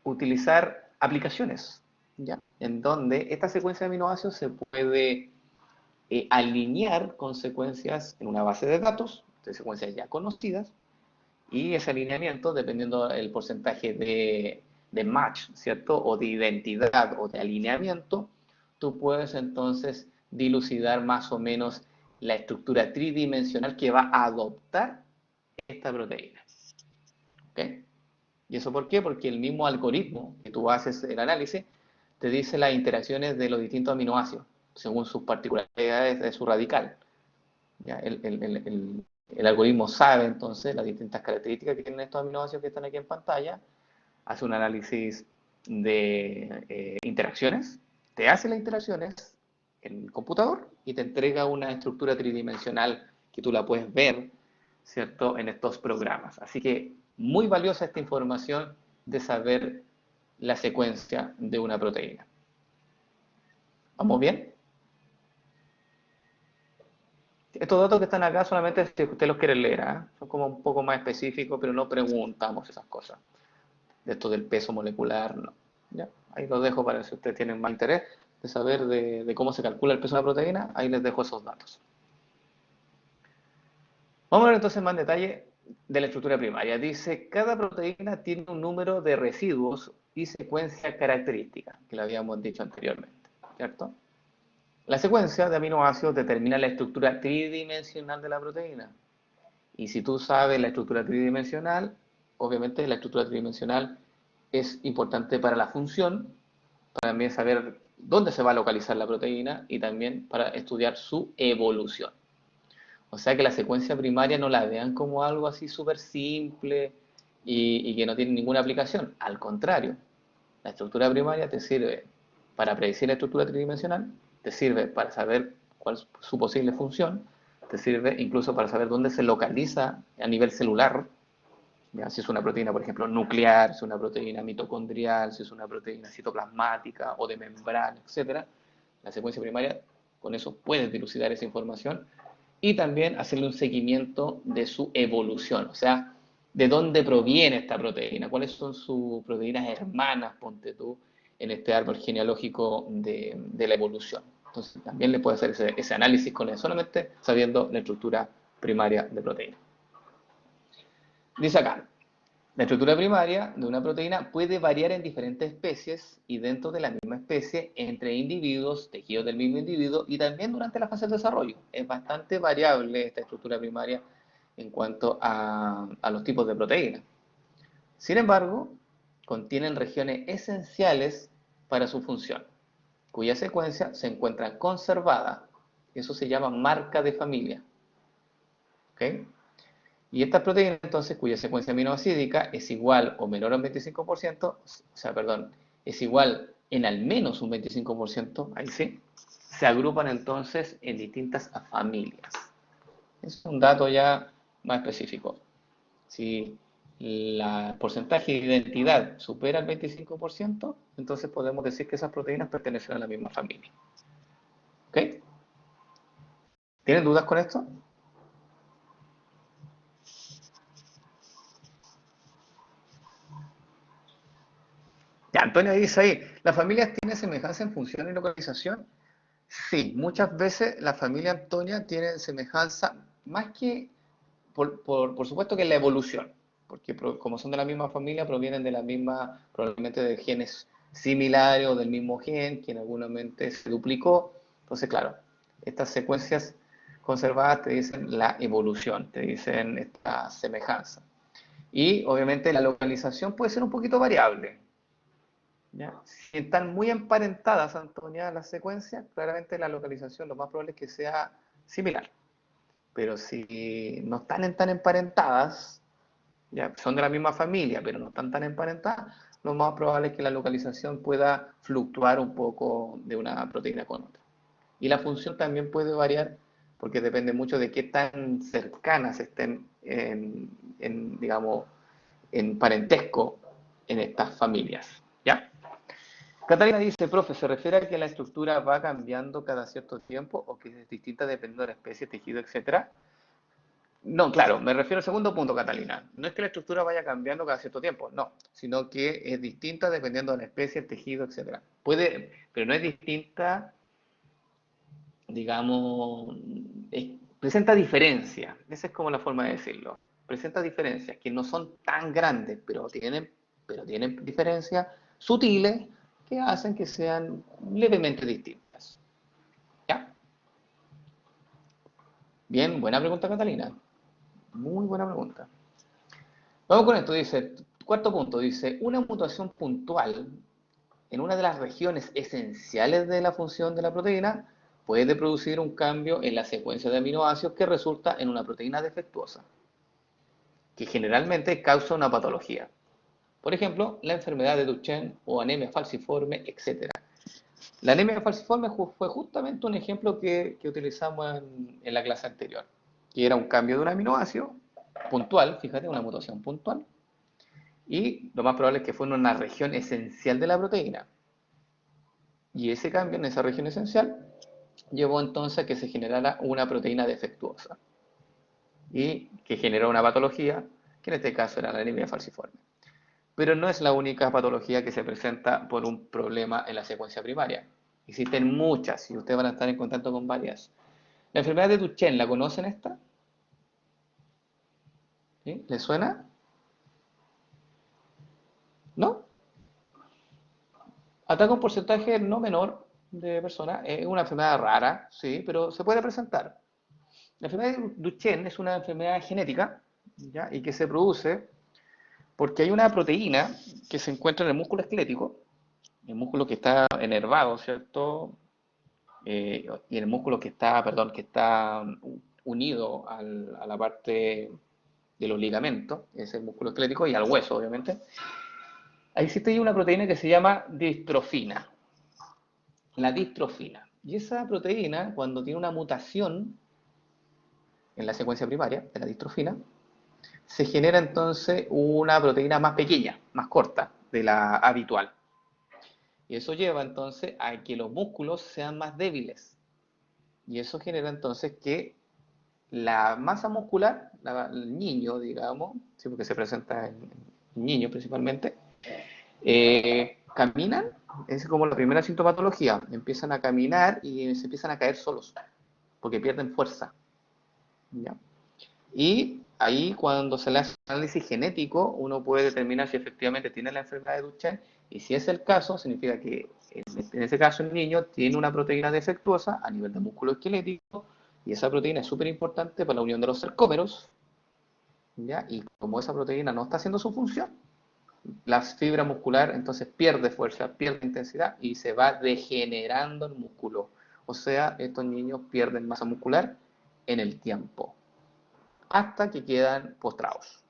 utilizar aplicaciones, ¿ya? En donde esta secuencia de aminoácidos se puede alinear con secuencias en una base de datos, de secuencias ya conocidas, y ese alineamiento, dependiendo del porcentaje de match, ¿cierto? O de identidad o de alineamiento, tú puedes entonces dilucidar más o menos la estructura tridimensional que va a adoptar esta proteína. ¿Ok? ¿Y eso por qué? Porque el mismo algoritmo que tú haces el análisis te dice las interacciones de los distintos aminoácidos según sus particularidades de su radical. ¿Ya? El algoritmo sabe entonces las distintas características que tienen estos aminoácidos que están aquí en pantalla, hace un análisis de interacciones, te hace las interacciones en el computador y te entrega una estructura tridimensional que tú la puedes ver, ¿cierto?, en estos programas. Así que muy valiosa esta información de saber la secuencia de una proteína. ¿Vamos bien? Estos datos que están acá solamente si usted los quiere leer, ¿eh? Son como un poco más específicos, pero no preguntamos esas cosas. De esto del peso molecular, no. ¿Ya? Ahí los dejo para si ustedes tienen más interés de saber de cómo se calcula el peso de la proteína, ahí les dejo esos datos. Vamos a ver entonces más en detalle de la estructura primaria. Dice, cada proteína tiene un número de residuos y secuencia característica, que lo habíamos dicho anteriormente, ¿cierto? La secuencia de aminoácidos determina la estructura tridimensional de la proteína. Y si tú sabes la estructura tridimensional, obviamente la estructura tridimensional es importante para la función, para también saber dónde se va a localizar la proteína y también para estudiar su evolución. O sea que la secuencia primaria no la vean como algo así súper simple y que no tiene ninguna aplicación. Al contrario, la estructura primaria te sirve para predecir la estructura tridimensional, te sirve para saber cuál es su posible función, te sirve incluso para saber dónde se localiza a nivel celular, ¿ya? Si es una proteína, por ejemplo, nuclear, si es una proteína mitocondrial, si es una proteína citoplasmática o de membrana, etc. La secuencia primaria, con eso puedes dilucidar esa información y también hacerle un seguimiento de su evolución, o sea, de dónde proviene esta proteína, cuáles son sus proteínas hermanas, ponte tú, en este árbol genealógico de la evolución. Entonces también le puede hacer ese análisis con eso, solamente sabiendo la estructura primaria de proteína. Dice acá, La estructura primaria de una proteína puede variar en diferentes especies y dentro de la misma especie, entre individuos, tejidos del mismo individuo y también durante la fase de desarrollo. Es bastante variable esta estructura primaria en cuanto a los tipos de proteínas. Sin embargo, contienen regiones esenciales para su función, cuya secuencia se encuentra conservada. Eso se llama marca de familia. ¿Ok? Y estas proteínas, entonces, cuya secuencia aminoácidica es igual o menor a un 25%, o sea, perdón, es igual en al menos un 25%, ahí sí, se agrupan entonces en distintas familias. Es un dato ya más específico. Si el porcentaje de identidad supera el 25%, entonces podemos decir que esas proteínas pertenecen a la misma familia. ¿Ok? ¿Tienen dudas con esto? Ya, Antonio dice ahí, ¿las familias tienen semejanza en función y localización? Sí, muchas veces la familia Antonia tiene semejanza, más que, por supuesto que en la evolución, porque como son de la misma familia, provienen de la misma, probablemente de genes similares o del mismo gen, que en algún momento se duplicó. Entonces, claro, estas secuencias conservadas te dicen la evolución, te dicen esta semejanza. Y obviamente la localización puede ser un poquito variable. ¿Ya? Si están muy emparentadas, Antonia, las secuencias, claramente la localización lo más probable es que sea similar. Pero si no están tan emparentadas, ¿ya? Son de la misma familia, pero no están tan emparentadas, lo más probable es que la localización pueda fluctuar un poco de una proteína con otra. Y la función también puede variar porque depende mucho de qué tan cercanas estén digamos, en parentesco en estas familias. ¿Ya? Catalina dice, profe, ¿se refiere a que la estructura va cambiando cada cierto tiempo o que es distinta dependiendo de la especie, tejido, etcétera? No, claro, me refiero al segundo punto, Catalina. No es que la estructura vaya cambiando cada cierto tiempo, no, sino que es distinta dependiendo de la especie, el tejido, etcétera. Puede, pero no es distinta, digamos, presenta diferencias. Esa es como la forma de decirlo. Presenta diferencias que no son tan grandes, pero tienen diferencias sutiles que hacen que sean levemente distintas. ¿Ya? Bien, buena pregunta, Catalina. Muy buena pregunta. Vamos con esto, dice, cuarto punto, dice, una mutación puntual en una de las regiones esenciales de la función de la proteína puede producir un cambio en la secuencia de aminoácidos que resulta en una proteína defectuosa, que generalmente causa una patología. Por ejemplo, la enfermedad de Duchenne o anemia falciforme, etc. La anemia falciforme fue justamente un ejemplo que utilizamos en la clase anterior, que era un cambio de un aminoácido puntual, fíjate, una mutación puntual, y lo más probable es que fue en una región esencial de la proteína. Y ese cambio en esa región esencial llevó entonces a que se generara una proteína defectuosa y que generó una patología, que en este caso era la anemia falciforme. Pero no es la única patología que se presenta por un problema en la secuencia primaria. Existen muchas y ustedes van a estar en contacto con varias. La enfermedad de Duchenne, ¿la conocen esta? ¿Sí? ¿Les suena? ¿No? Ataca un porcentaje no menor de personas. Es una enfermedad rara, sí, pero se puede presentar. La enfermedad de Duchenne es una enfermedad genética, ¿ya? Y que se produce porque hay una proteína que se encuentra en el músculo esquelético, el músculo que está enervado, ¿cierto? Y en el músculo que está, perdón, que está unido a la parte de los ligamentos, es el músculo esquelético, y al hueso, obviamente. Ahí existe una proteína que se llama distrofina, la distrofina. Y esa proteína, cuando tiene una mutación en la secuencia primaria de la distrofina, se genera entonces una proteína más pequeña, más corta de la habitual. Y eso lleva entonces a que los músculos sean más débiles. Y eso genera entonces que la masa muscular, el niño, digamos, sí, porque se presenta en niños principalmente, caminan, es como la primera sintomatología, empiezan a caminar y se empiezan a caer solos, porque pierden fuerza. ¿Ya? Y ahí cuando se le hace un análisis genético, uno puede determinar si efectivamente tiene la enfermedad de Duchenne, y si es el caso, significa que en ese caso el niño tiene una proteína defectuosa a nivel de músculo esquelético, y esa proteína es súper importante para la unión de los sarcómeros, ¿ya? Y como esa proteína no está haciendo su función, la fibra muscular entonces pierde fuerza, pierde intensidad y se va degenerando el músculo. O sea, estos niños pierden masa muscular en el tiempo, hasta que quedan postrados.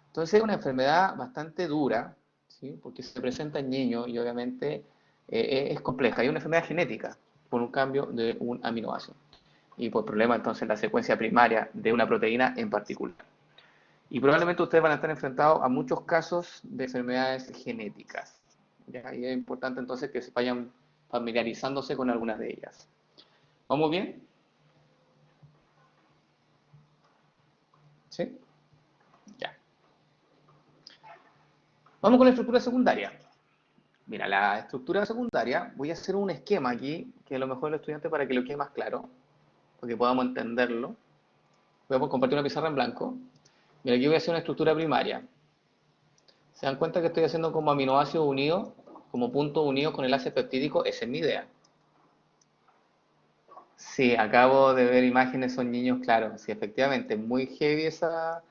Entonces es una enfermedad bastante dura, ¿sí? Porque se presenta en niños y obviamente es compleja. Hay una enfermedad genética por un cambio de un aminoácido y por problema entonces en la secuencia primaria de una proteína en particular. Y probablemente ustedes van a estar enfrentados a muchos casos de enfermedades genéticas, ¿ya? Y es importante entonces que se vayan familiarizándose con algunas de ellas. ¿Vamos bien? ¿Sí? Ya. Vamos con la estructura secundaria. Mira, la estructura secundaria, voy a hacer un esquema aquí, que a lo mejor el estudiante para que lo quede más claro, para que podamos entenderlo. Voy a compartir una pizarra en blanco. Mira, aquí voy a hacer una estructura primaria. ¿Se dan cuenta que estoy haciendo como aminoácidos unidos, como puntos unidos con enlace peptídico? Esa es mi idea. Sí, acabo de ver imágenes, son niños, claro, sí, efectivamente, muy heavy esa.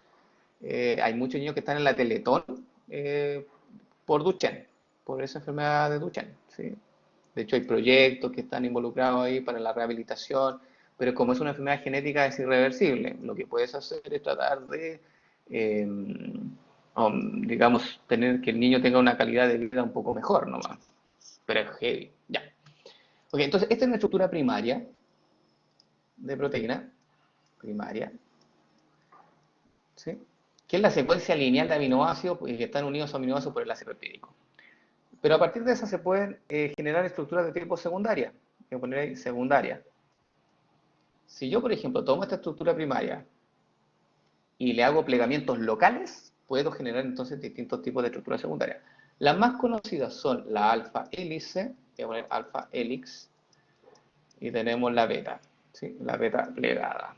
Hay muchos niños que están en la Teletón por Duchenne, por esa enfermedad de Duchenne, ¿sí? De hecho, hay proyectos que están involucrados ahí para la rehabilitación, pero como es una enfermedad genética es irreversible. Lo que puedes hacer es tratar de, eh, digamos, tener que el niño tenga una calidad de vida un poco mejor nomás. Pero es heavy, ya. Ok, entonces esta es una estructura primaria de proteína, primaria, ¿sí? Que es la secuencia lineal de aminoácidos y que están unidos a aminoácidos por el enlace peptídico. Pero a partir de esa se pueden generar estructuras de tipo secundaria. Voy a poner ahí secundaria. Si yo, por ejemplo, tomo esta estructura primaria y le hago plegamientos locales, puedo generar entonces distintos tipos de estructuras secundarias. Las más conocidas son la alfa hélice, voy a poner alfa helix, y tenemos la beta, ¿sí? La beta plegada,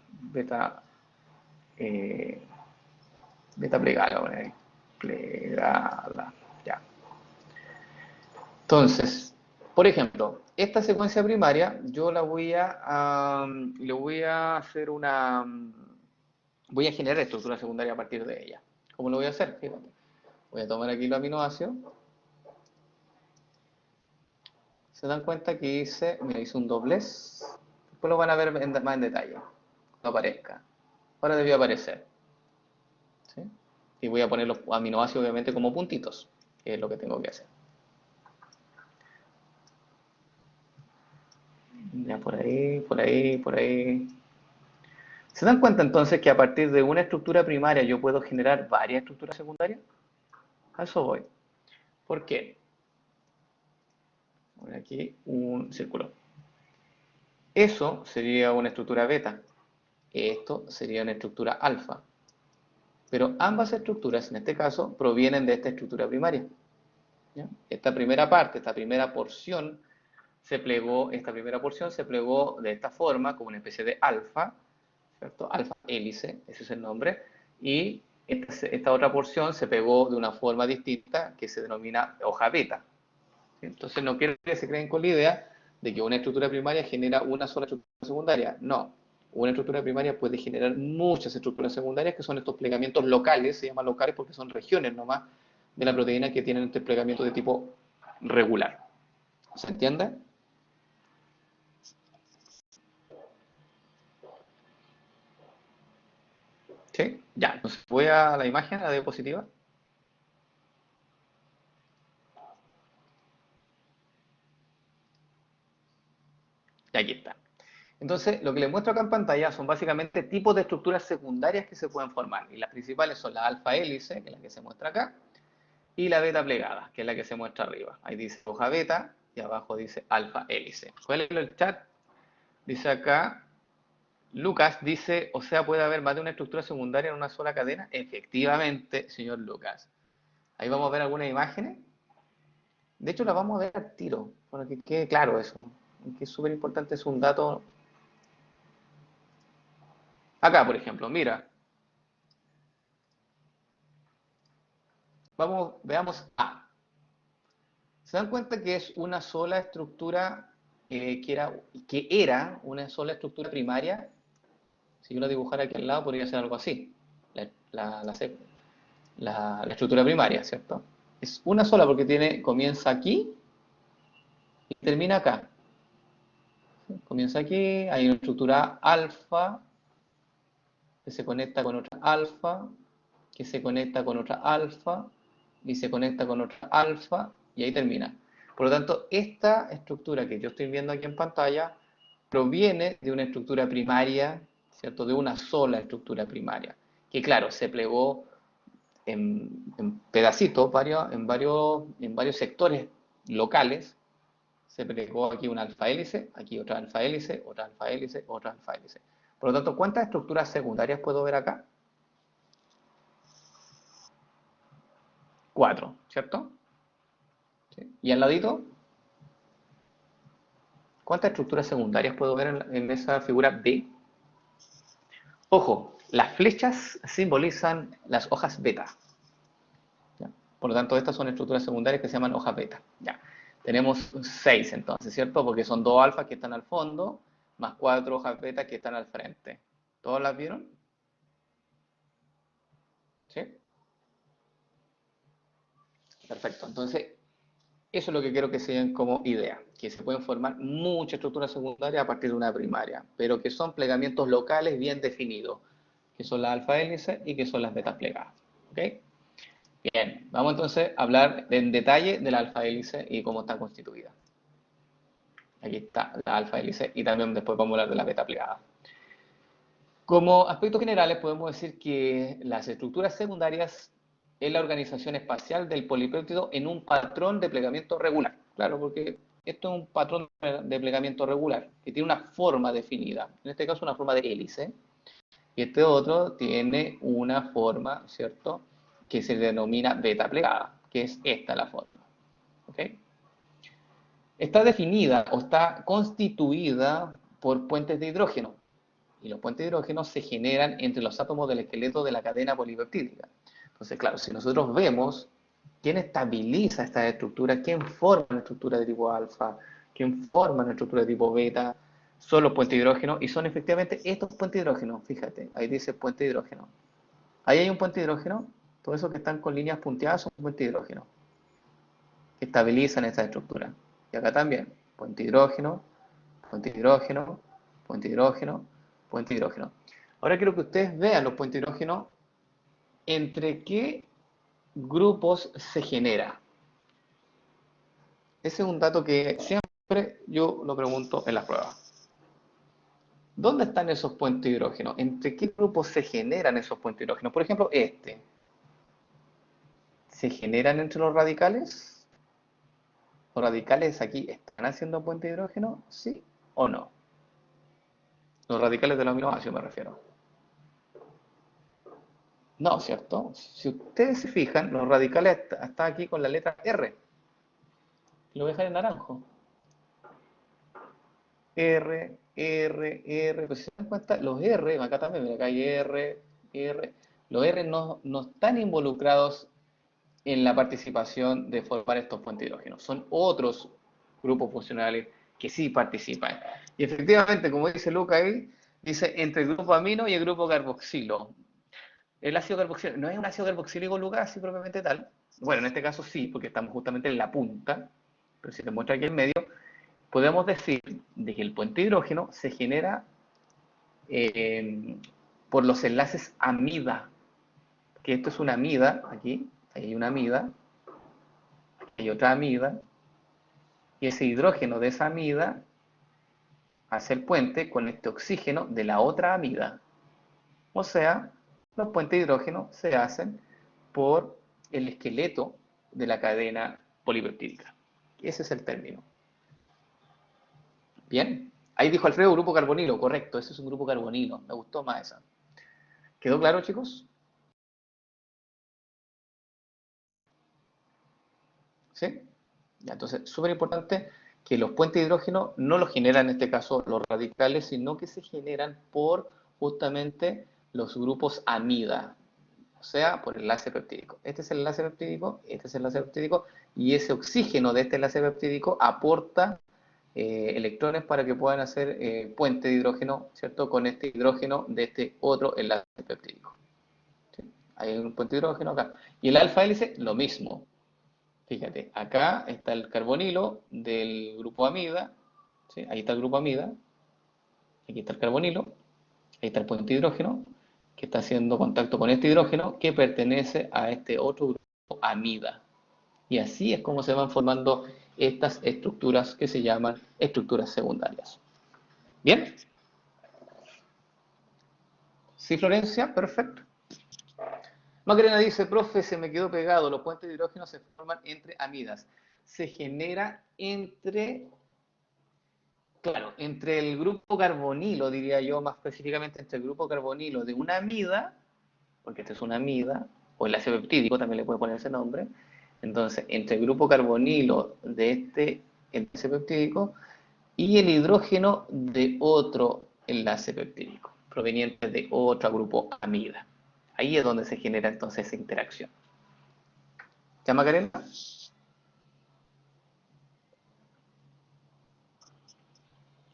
eh, beta plegada, voy a poner ahí, plegada, ya. Entonces, por ejemplo, esta secuencia primaria yo la voy le voy a hacer voy a generar estructura secundaria a partir de ella. ¿Cómo lo voy a hacer? Fíjate. Voy a tomar aquí los aminoácidos. Se dan cuenta que hice un doblez. Después lo van a ver más en detalle. No aparezca. Ahora debió aparecer. ¿Sí? Y voy a poner los aminoácidos obviamente como puntitos, que es lo que tengo que hacer. Ya por ahí, por ahí, por ahí. ¿Se dan cuenta entonces que a partir de una estructura primaria yo puedo generar varias estructuras secundarias? A eso voy. ¿Por qué? Voy aquí un círculo. Eso sería una estructura beta. Esto sería una estructura alfa. Pero ambas estructuras, en este caso, provienen de esta estructura primaria. ¿Ya? Esta primera parte, esta primera porción esta primera porción se plegó de esta forma, como una especie de alfa, ¿cierto? Alfa hélice, ese es el nombre, y esta otra porción se pegó de una forma distinta que se denomina hoja beta. ¿Sí? Entonces no quiero que se creen con la idea de que una estructura primaria genera una sola estructura secundaria, no. Una estructura primaria puede generar muchas estructuras secundarias que son estos plegamientos locales, se llaman locales porque son regiones nomás de la proteína que tienen este plegamiento de tipo regular. ¿Se entiende? ¿Sí? Ya, entonces voy a la imagen, a la diapositiva. Y aquí está. Entonces, lo que les muestro acá en pantalla son básicamente tipos de estructuras secundarias que se pueden formar. Y las principales son la alfa hélice, que es la que se muestra acá, y la beta plegada, que es la que se muestra arriba. Ahí dice hoja beta y abajo dice alfa hélice. ¿Cuál es el chat? Dice acá, Lucas dice, o sea, puede haber más de una estructura secundaria en una sola cadena. Efectivamente, señor Lucas. Ahí vamos a ver algunas imágenes. De hecho, las vamos a ver al tiro, para que quede claro eso. Que es súper importante, es un dato. Acá, por ejemplo, mira. veamos A. ¿Se dan cuenta que es una sola estructura, que era una sola estructura primaria? Si yo lo dibujara aquí al lado, podría ser algo así. La, la- la sec- la estructura primaria, ¿cierto? Es una sola porque comienza aquí y termina acá. Comienza aquí, hay una estructura alfa que se conecta con otra alfa, que se conecta con otra alfa y se conecta con otra alfa y ahí termina. Por lo tanto, esta estructura que yo estoy viendo aquí en pantalla proviene de una estructura primaria, ¿cierto? De una sola estructura primaria, que claro, se plegó en pedacitos, en varios sectores locales. Se plegó aquí una alfa hélice, aquí otra alfa hélice, otra alfa hélice, otra alfa hélice. Por lo tanto, ¿cuántas estructuras secundarias puedo ver acá? 4, ¿cierto? ¿Sí? Y al ladito, ¿cuántas estructuras secundarias puedo ver en esa figura B? Ojo, las flechas simbolizan las hojas beta. ¿Ya? Por lo tanto, estas son estructuras secundarias que se llaman hojas beta. ¿Ya? Tenemos 6 entonces, ¿cierto? Porque son 2 alfas que están al fondo, más 4 hojas beta que están al frente. ¿Todos las vieron? ¿Sí? Perfecto. Entonces, eso es lo que quiero que se den como idea, que se pueden formar muchas estructuras secundarias a partir de una primaria, pero que son plegamientos locales bien definidos, que son las alfa hélices y que son las betas plegadas. ¿Ok? Bien, vamos entonces a hablar en detalle de la alfa hélice y cómo está constituida. Aquí está la alfa hélice y también después vamos a hablar de la beta plegada. Como aspectos generales podemos decir que las estructuras secundarias es la organización espacial del polipéptido en un patrón de plegamiento regular. Claro, porque esto es un patrón de plegamiento regular que tiene una forma definida. En este caso una forma de hélice. Y este otro tiene una forma, ¿cierto? Que se denomina beta plegada, que es esta la forma. ¿Ok? Está definida o está constituida por puentes de hidrógeno. Y los puentes de hidrógeno se generan entre los átomos del esqueleto de la cadena polipeptídica. Entonces, claro, si nosotros vemos quién estabiliza esta estructura, quién forma una estructura de tipo alfa, quién forma una estructura de tipo beta, son los puentes de hidrógeno y son efectivamente estos puentes de hidrógeno. Fíjate, ahí dice puente de hidrógeno. Ahí hay un puente de hidrógeno, todos esos que están con líneas punteadas son puentes de hidrógeno, que estabilizan esta estructura. Y acá también, puente de hidrógeno, puente de hidrógeno, puente de hidrógeno, puente de hidrógeno. Ahora quiero que ustedes vean los puentes de hidrógeno, entre qué grupos se genera. Ese es un dato que siempre yo lo pregunto en las pruebas. ¿Dónde están esos puentes de hidrógeno? ¿Entre qué grupos se generan esos puentes de hidrógeno? Por ejemplo, este. ¿Se generan entre los radicales? ¿Los radicales aquí están haciendo puente de hidrógeno? ¿Sí o no? Los radicales de los aminoácidos me refiero. No, ¿cierto? Si ustedes se fijan, los radicales están aquí con la letra R. Lo voy a dejar en naranjo. R, R, R. Pues si se dan cuenta, los R, acá también, mira, acá hay R, R. Los R no están involucrados en la participación de formar estos puentes hidrógenos. Son otros grupos funcionales que sí participan. Y efectivamente, como dice Luca ahí, dice entre el grupo amino y el grupo carboxilo. El ácido carboxílico no es un ácido carboxílico, Lucas, así propiamente tal. Bueno, en este caso sí, porque estamos justamente en la punta, pero si te muestro aquí en medio, podemos decir de que el puente de hidrógeno se genera eh, por los enlaces amida, que esto es una amida, aquí hay una amida, hay otra amida, y ese hidrógeno de esa amida hace el puente con este oxígeno de la otra amida. O sea, los puentes de hidrógeno se hacen por el esqueleto de la cadena polipeptídica. Ese es el término. Bien. Ahí dijo Alfredo grupo carbonilo, correcto, ese es un grupo carbonilo. Me gustó más esa. ¿Quedó claro, chicos? ¿Sí? Ya, entonces, súper importante que los puentes de hidrógeno no los generan en este caso los radicales, sino que se generan por justamente los grupos amida. o sea, por el enlace peptídico. Este es el enlace peptídico, este es el enlace peptídico, y ese oxígeno de este enlace peptídico aporta electrones para que puedan hacer puente de hidrógeno, ¿cierto? Con este hidrógeno de este otro enlace peptídico. ¿Sí? Hay un puente de hidrógeno acá. Y el alfa hélice, lo mismo. Fíjate, acá está el carbonilo del grupo amida, ¿sí? Ahí está el grupo amida, aquí está el carbonilo, ahí está el puente de hidrógeno, que está haciendo contacto con este hidrógeno que pertenece a este otro grupo amida. Y así es como se van formando estas estructuras que se llaman estructuras secundarias. ¿Bien? ¿Sí, Florencia? Perfecto. Macarena dice, profe, se me quedó pegado, los puentes de hidrógeno se forman entre amidas. Se genera entre, claro, entre el grupo carbonilo, diría yo, más específicamente entre el grupo carbonilo de una amida, porque este es una amida, o enlace peptídico, también le puede poner ese nombre. Entonces, entre el grupo carbonilo de este enlace peptídico y el hidrógeno de otro enlace peptídico, proveniente de otro grupo amida. Ahí es donde se genera entonces esa interacción. ¿Ya, Macarena?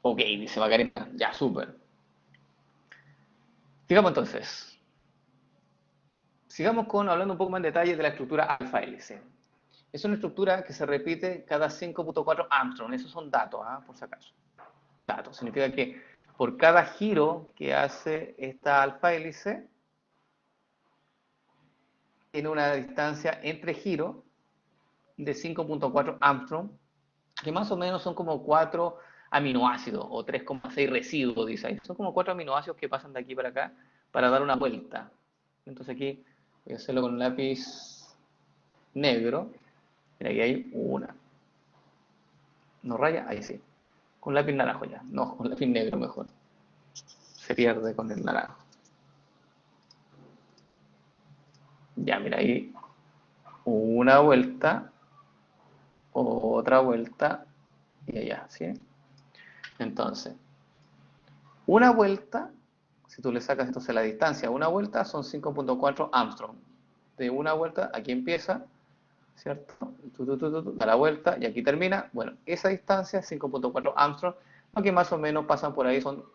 Ok, dice Macarena. Ya, súper. Sigamos entonces. Sigamos con hablando un poco más en detalle de la estructura alfa hélice. Es una estructura que se repite cada 5.4 Armstrong. Esos son datos, por si acaso. Datos. Significa que por cada giro que hace esta alfa hélice, tiene una distancia entre giros de 5.4 Armstrong, que más o menos son como 4 aminoácidos o 3,6 residuos, dice ahí. Son como 4 aminoácidos que pasan de aquí para acá para dar una vuelta. Entonces aquí voy a hacerlo con un lápiz negro. Mira, aquí hay una. ¿No raya? Ahí sí. Con lápiz naranjo ya. No, con lápiz negro mejor. Se pierde con el naranjo. Ya, mira, ahí una vuelta, otra vuelta y allá, ¿sí? Entonces, una vuelta, si tú le sacas entonces la distancia, una vuelta son 5.4 Armstrong. De una vuelta, aquí empieza, ¿cierto? Da la vuelta y aquí termina. Bueno, esa distancia, 5.4 Armstrong, lo que más o menos pasan por ahí son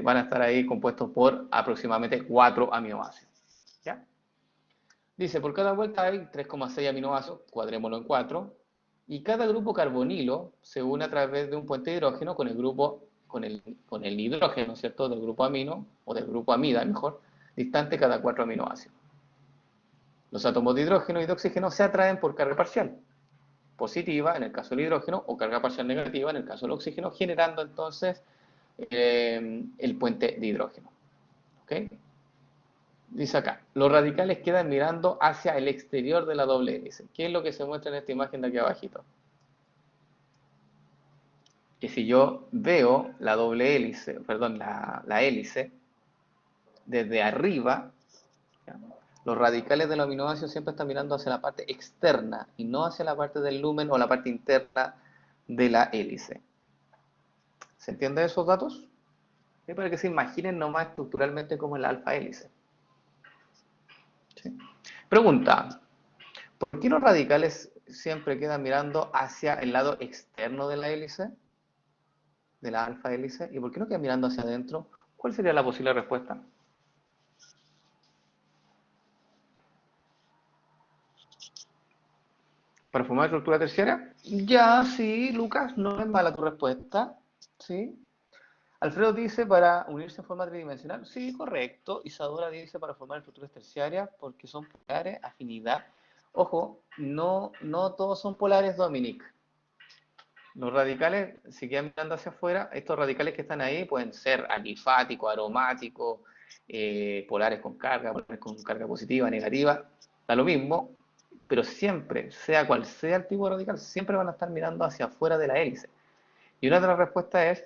van a estar ahí compuestos por aproximadamente 4 aminoácidos. ¿Ya? Dice, por cada vuelta hay 3,6 aminoácidos, cuadrémoslo en 4, y cada grupo carbonilo se une a través de un puente de hidrógeno con el grupo, con el hidrógeno, ¿cierto? Del grupo amino, o del grupo amida, mejor, distante cada 4 aminoácidos. Los átomos de hidrógeno y de oxígeno se atraen por carga parcial, positiva en el caso del hidrógeno, o carga parcial negativa en el caso del oxígeno, generando entonces el puente de hidrógeno. ¿Ok? Dice acá, los radicales quedan mirando hacia el exterior de la doble hélice. ¿Qué es lo que se muestra en esta imagen de aquí abajito? Que si yo veo la doble hélice, perdón, la hélice desde arriba, ¿ya? Los radicales del aminoácido siempre están mirando hacia la parte externa y no hacia la parte del lumen o la parte interna de la hélice. ¿Se entienden esos datos? Es para que se imaginen nomás estructuralmente como el alfa hélice. ¿Sí? Pregunta, ¿por qué los radicales siempre quedan mirando hacia el lado externo de la hélice, de la alfa hélice? ¿Y por qué no quedan mirando hacia adentro? ¿Cuál sería la posible respuesta? ¿Para formar estructura terciaria? Ya, sí, Lucas, no es mala tu respuesta. Sí. Alfredo dice para unirse en forma tridimensional. Sí, correcto. Isadora dice para formar estructuras terciarias porque son polares, afinidad. Ojo, no todos son polares, Dominic. Los radicales, si quedan mirando hacia afuera, estos radicales que están ahí pueden ser alifáticos, aromáticos, polares con carga positiva, negativa, da lo mismo, pero siempre, sea cual sea el tipo de radical, siempre van a estar mirando hacia afuera de la hélice. Y una de las respuestas es,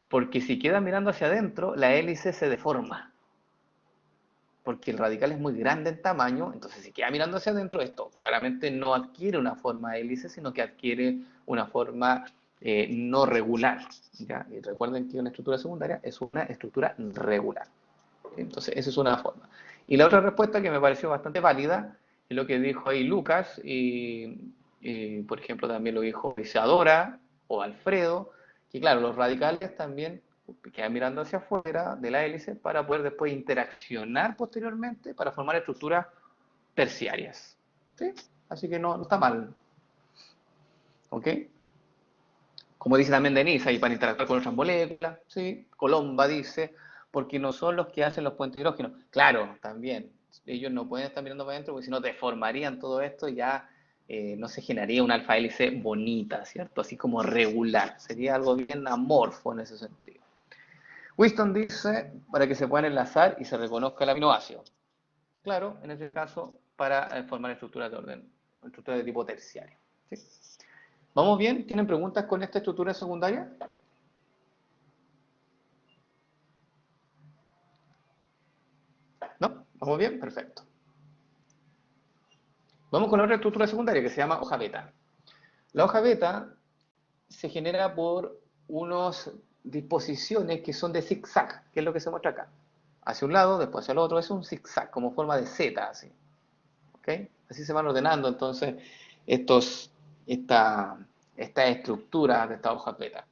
porque si quedan mirando hacia adentro, la hélice se deforma, porque el radical es muy grande en tamaño, entonces si queda mirando hacia adentro, esto claramente no adquiere una forma hélice, sino que adquiere una forma no regular. ¿Ya? Y recuerden que una estructura secundaria es una estructura regular. Entonces, esa es una forma. Y la otra respuesta que me pareció bastante válida es lo que dijo ahí Lucas, y, por ejemplo también lo dijo Isadora o Alfredo, que claro, los radicales también quedan mirando hacia afuera de la hélice para poder después interaccionar posteriormente para formar estructuras terciarias. ¿Sí? Así que no está mal. ¿Ok? Como dice también Denise, ahí para interactuar con otras moléculas, ¿sí? Colomba dice, porque no son los que hacen los puentes hidrógenos. Claro, también, ellos no pueden estar mirando para adentro porque si no deformarían todo esto y ya no se generaría una alfa hélice bonita, ¿cierto? Así como regular, sería algo bien amorfo en ese sentido. Winston dice, para que se puedan enlazar y se reconozca el aminoácido. Claro, en este caso, para formar estructuras de orden, estructuras de tipo terciario. ¿Sí? ¿Vamos bien? ¿Tienen preguntas con esta estructura secundaria? ¿No? ¿Vamos bien? Perfecto. Vamos con otra estructura secundaria que se llama hoja beta. La hoja beta se genera por unas disposiciones que son de zigzag, que es lo que se muestra acá. Hacia un lado, después hacia el otro, es un zigzag, como forma de Z, así. ¿Ok? Así se van ordenando entonces estos, esta, esta estructura de esta hoja beta.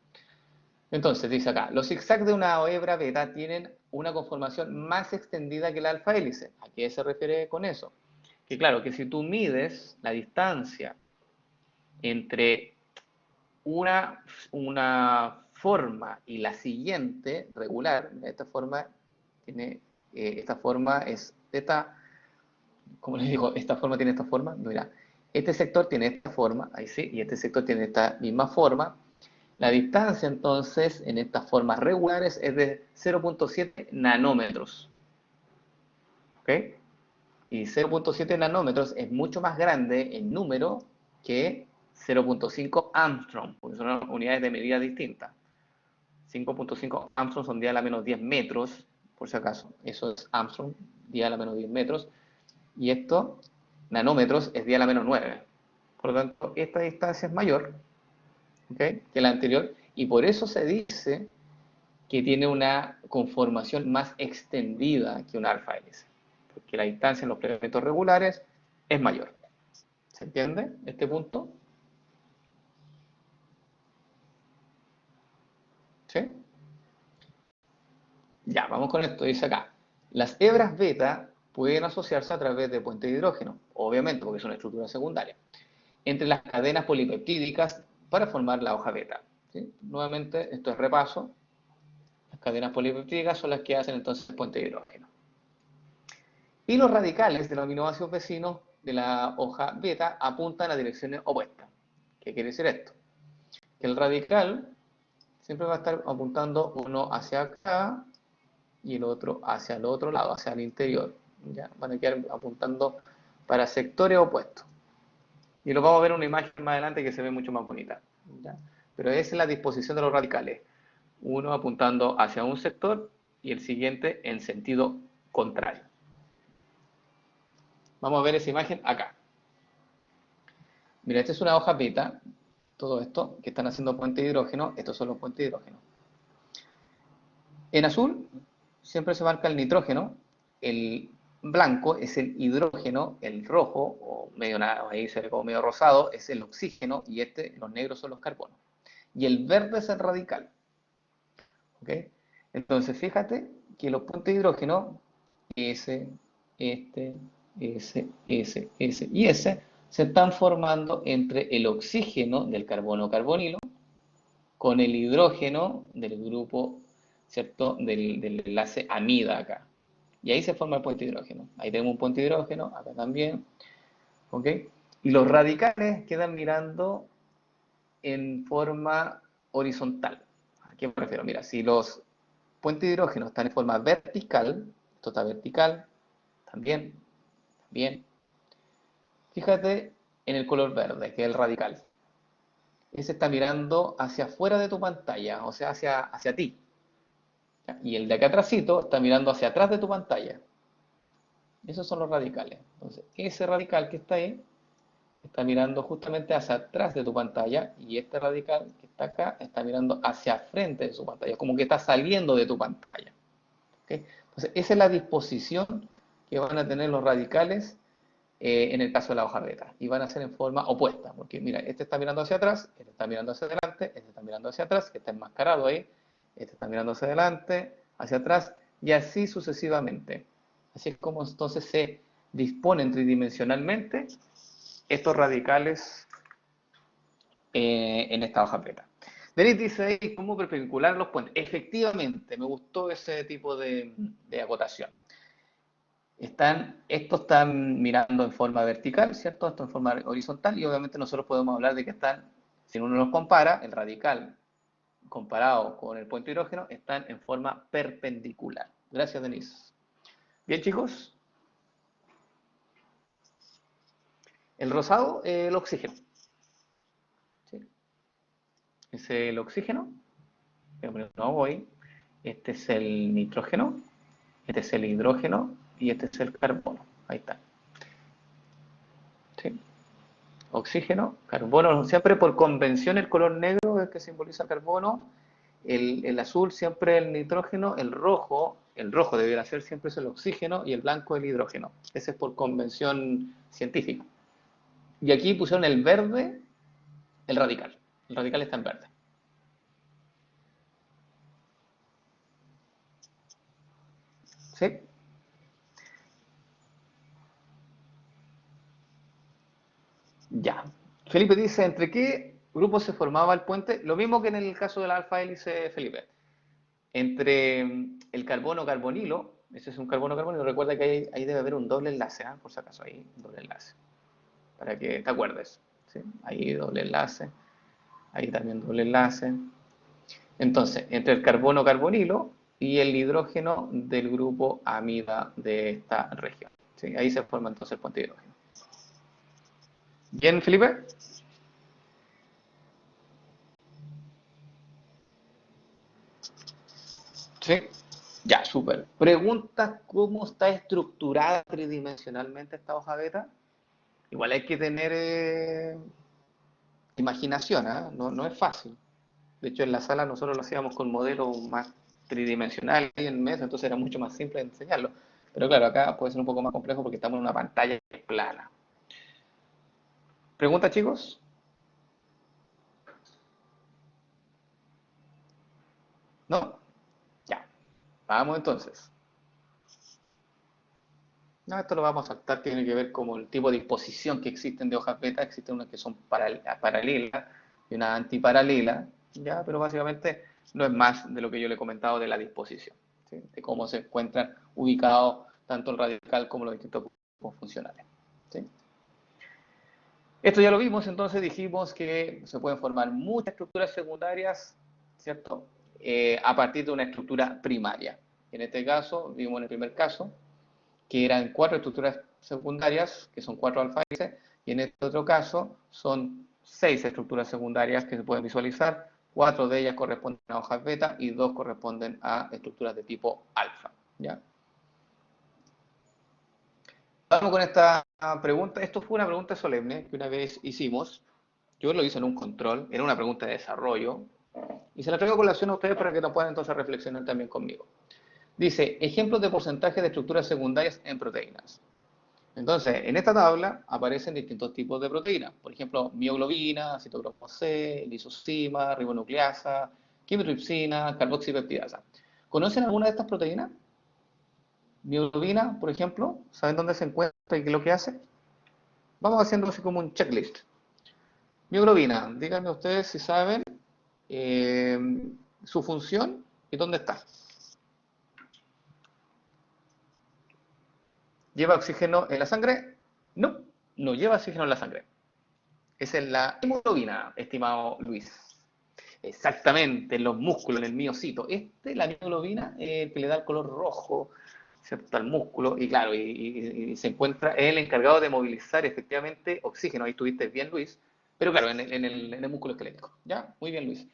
Entonces, dice acá, los zigzags de una hebra beta tienen una conformación más extendida que la alfa hélice. ¿A qué se refiere con eso? Que claro, que si tú mides la distancia entre una forma y la siguiente, regular, esta forma tiene, esta forma es esta, ¿cómo les digo? Esta forma tiene esta forma, mira, este sector tiene esta forma, ahí sí, y este sector tiene esta misma forma. La distancia entonces en estas formas regulares es de 0.7 nanómetros. ¿Ok? Y 0.7 nanómetros es mucho más grande en número que 0.5 Armstrong, porque son unidades de medida distintas. 5.5 Armstrong son 10 a la menos 10 metros, por si acaso. Eso es Armstrong, 10 a la menos 10 metros. Y esto, nanómetros, es 10 a la menos 9. Por lo tanto, esta distancia es mayor, ¿okay?, que la anterior. Y por eso se dice que tiene una conformación más extendida que un alfa hélice, porque la distancia en los elementos regulares es mayor. ¿Se entiende este punto? ¿Sí? Ya, vamos con esto. Dice acá, las hebras beta pueden asociarse a través de puentes de hidrógeno, obviamente porque es una estructura secundaria, entre las cadenas polipeptídicas para formar la hoja beta. ¿Sí? Nuevamente, esto es repaso. Las cadenas polipeptídicas son las que hacen entonces el puente de hidrógeno. Y los radicales de los aminoácidos vecinos de la hoja beta apuntan a direcciones opuestas. ¿Qué quiere decir esto? Que el radical siempre va a estar apuntando uno hacia acá y el otro hacia el otro lado, hacia el interior. ¿Ya? Van a quedar apuntando para sectores opuestos. Y lo vamos a ver en una imagen más adelante que se ve mucho más bonita. ¿Ya? Pero esa es la disposición de los radicales. Uno apuntando hacia un sector y el siguiente en sentido contrario. Vamos a ver esa imagen acá. Mira, esta es una hoja beta, todo esto, que están haciendo puentes de hidrógeno, estos son los puentes de hidrógeno. En azul siempre se marca el nitrógeno, el blanco es el hidrógeno, el rojo, o medio ahí se ve como medio rosado, es el oxígeno, y los negros son los carbonos. Y el verde es el radical. ¿Ok? Entonces, fíjate que los puentes de hidrógeno, S, este, S y S, se están formando entre el oxígeno del carbono carbonilo con el hidrógeno del grupo, ¿cierto?, del enlace amida acá. Y ahí se forma el puente de hidrógeno. Ahí tenemos un puente de hidrógeno, acá también. ¿Ok? Y los radicales quedan mirando en forma horizontal. ¿A qué me refiero? Mira, si los puentes de hidrógeno están en forma vertical, esto está vertical, también, también. Fíjate en el color verde, que es el radical. Ese está mirando hacia afuera de tu pantalla, o sea, hacia ti. ¿Ya? Y el de acá atrásito está mirando hacia atrás de tu pantalla. Esos son los radicales. Entonces, ese radical que está ahí está mirando justamente hacia atrás de tu pantalla y este radical que está acá está mirando hacia frente de su pantalla, como que está saliendo de tu pantalla. ¿Ok? Entonces, esa es la disposición que van a tener los radicales en el caso de la hoja beta. Y van a ser en forma opuesta, porque mira, este está mirando hacia atrás, este está mirando hacia adelante, este está mirando hacia atrás, que está enmascarado ahí, este está mirando hacia adelante, hacia atrás, y así sucesivamente. Así es como entonces se disponen tridimensionalmente estos radicales en esta hoja beta. Denis dice ahí cómo perpendicular los puentes. Efectivamente, me gustó ese tipo de acotación. Estos están mirando en forma vertical, ¿cierto? Esto en forma horizontal, y obviamente nosotros podemos hablar de que están, si uno los compara, el radical comparado con el puente hidrógeno, están en forma perpendicular. Gracias, Denise. Bien, chicos. El rosado, el oxígeno. ¿Sí? Es el oxígeno. No voy. Este es el nitrógeno. Este es el hidrógeno. Y este es el carbono. Ahí está. ¿Sí? Oxígeno, carbono, siempre por convención el color negro es el que simboliza carbono, el azul siempre el nitrógeno, el rojo debería ser siempre es el oxígeno y el blanco el hidrógeno. Ese es por convención científica. Y aquí pusieron el verde, el radical está en verde. ¿Sí? Ya. Felipe dice, ¿entre qué grupo se formaba el puente? Lo mismo que en el caso de la alfa hélice, Felipe. Entre el carbono carbonilo, ese es un carbono carbonilo, recuerda que ahí debe haber un doble enlace, por si acaso, ahí un doble enlace, para que te acuerdes, ¿sí? Ahí doble enlace, ahí también doble enlace. Entonces, entre el carbono carbonilo y el hidrógeno del grupo amida de esta región, ¿sí? Ahí se forma entonces el puente de hidrógeno. ¿Bien, Felipe? Sí. Ya, súper. ¿Preguntas cómo está estructurada tridimensionalmente esta hoja beta? Igual hay que tener imaginación, ¿eh? No, no es fácil. De hecho, en la sala nosotros lo hacíamos con modelos más tridimensionales y en mesa, entonces era mucho más simple enseñarlo. Pero claro, acá puede ser un poco más complejo porque estamos en una pantalla plana. ¿Preguntas, chicos? No. Ya. Vamos entonces. No, esto lo vamos a saltar, tiene que ver como el tipo de disposición que existen de hojas beta. Existen unas que son paralelas y una antiparalela, ya, pero básicamente no es más de lo que yo le he comentado de la disposición, ¿sí? De cómo se encuentran ubicados tanto el radical como los distintos grupos funcionales, ¿sí? Esto ya lo vimos, entonces dijimos que se pueden formar muchas estructuras secundarias, ¿cierto? A partir de una estructura primaria. En este caso, vimos en el primer caso, que eran 4 estructuras secundarias, que son 4 alfa hélices, y en este otro caso son 6 estructuras secundarias que se pueden visualizar, 4 de ellas corresponden a hojas beta y 2 corresponden a estructuras de tipo alfa, ¿ya? Vamos con esta pregunta. Esto fue una pregunta solemne que una vez hicimos. Yo lo hice en un control, era una pregunta de desarrollo, y se la traigo a colación a ustedes para que la puedan entonces reflexionar también conmigo. Dice, ejemplos de porcentaje de estructuras secundarias en proteínas. Entonces, en esta tabla aparecen distintos tipos de proteínas. Por ejemplo, mioglobina, citocromo C, lisosima, ribonucleasa, quimitripsina, carboxipeptidasa. ¿Conocen alguna de estas proteínas? Mioglobina, por ejemplo, ¿saben dónde se encuentra y qué es lo que hace? Vamos haciendo así como un checklist. Mioglobina, díganme ustedes si saben eh, su función y dónde está. ¿Lleva oxígeno en la sangre? No, no lleva oxígeno en la sangre. Esa es la hemoglobina, estimado Luis. Exactamente, en los músculos, en el miocito. La mioglobina, es el que le da el color rojo, ¿cierto? Al músculo, y claro, y se encuentra, es el encargado de movilizar efectivamente oxígeno. Ahí estuviste bien, Luis, pero claro, en el músculo esquelético. ¿Ya? Muy bien, Luis.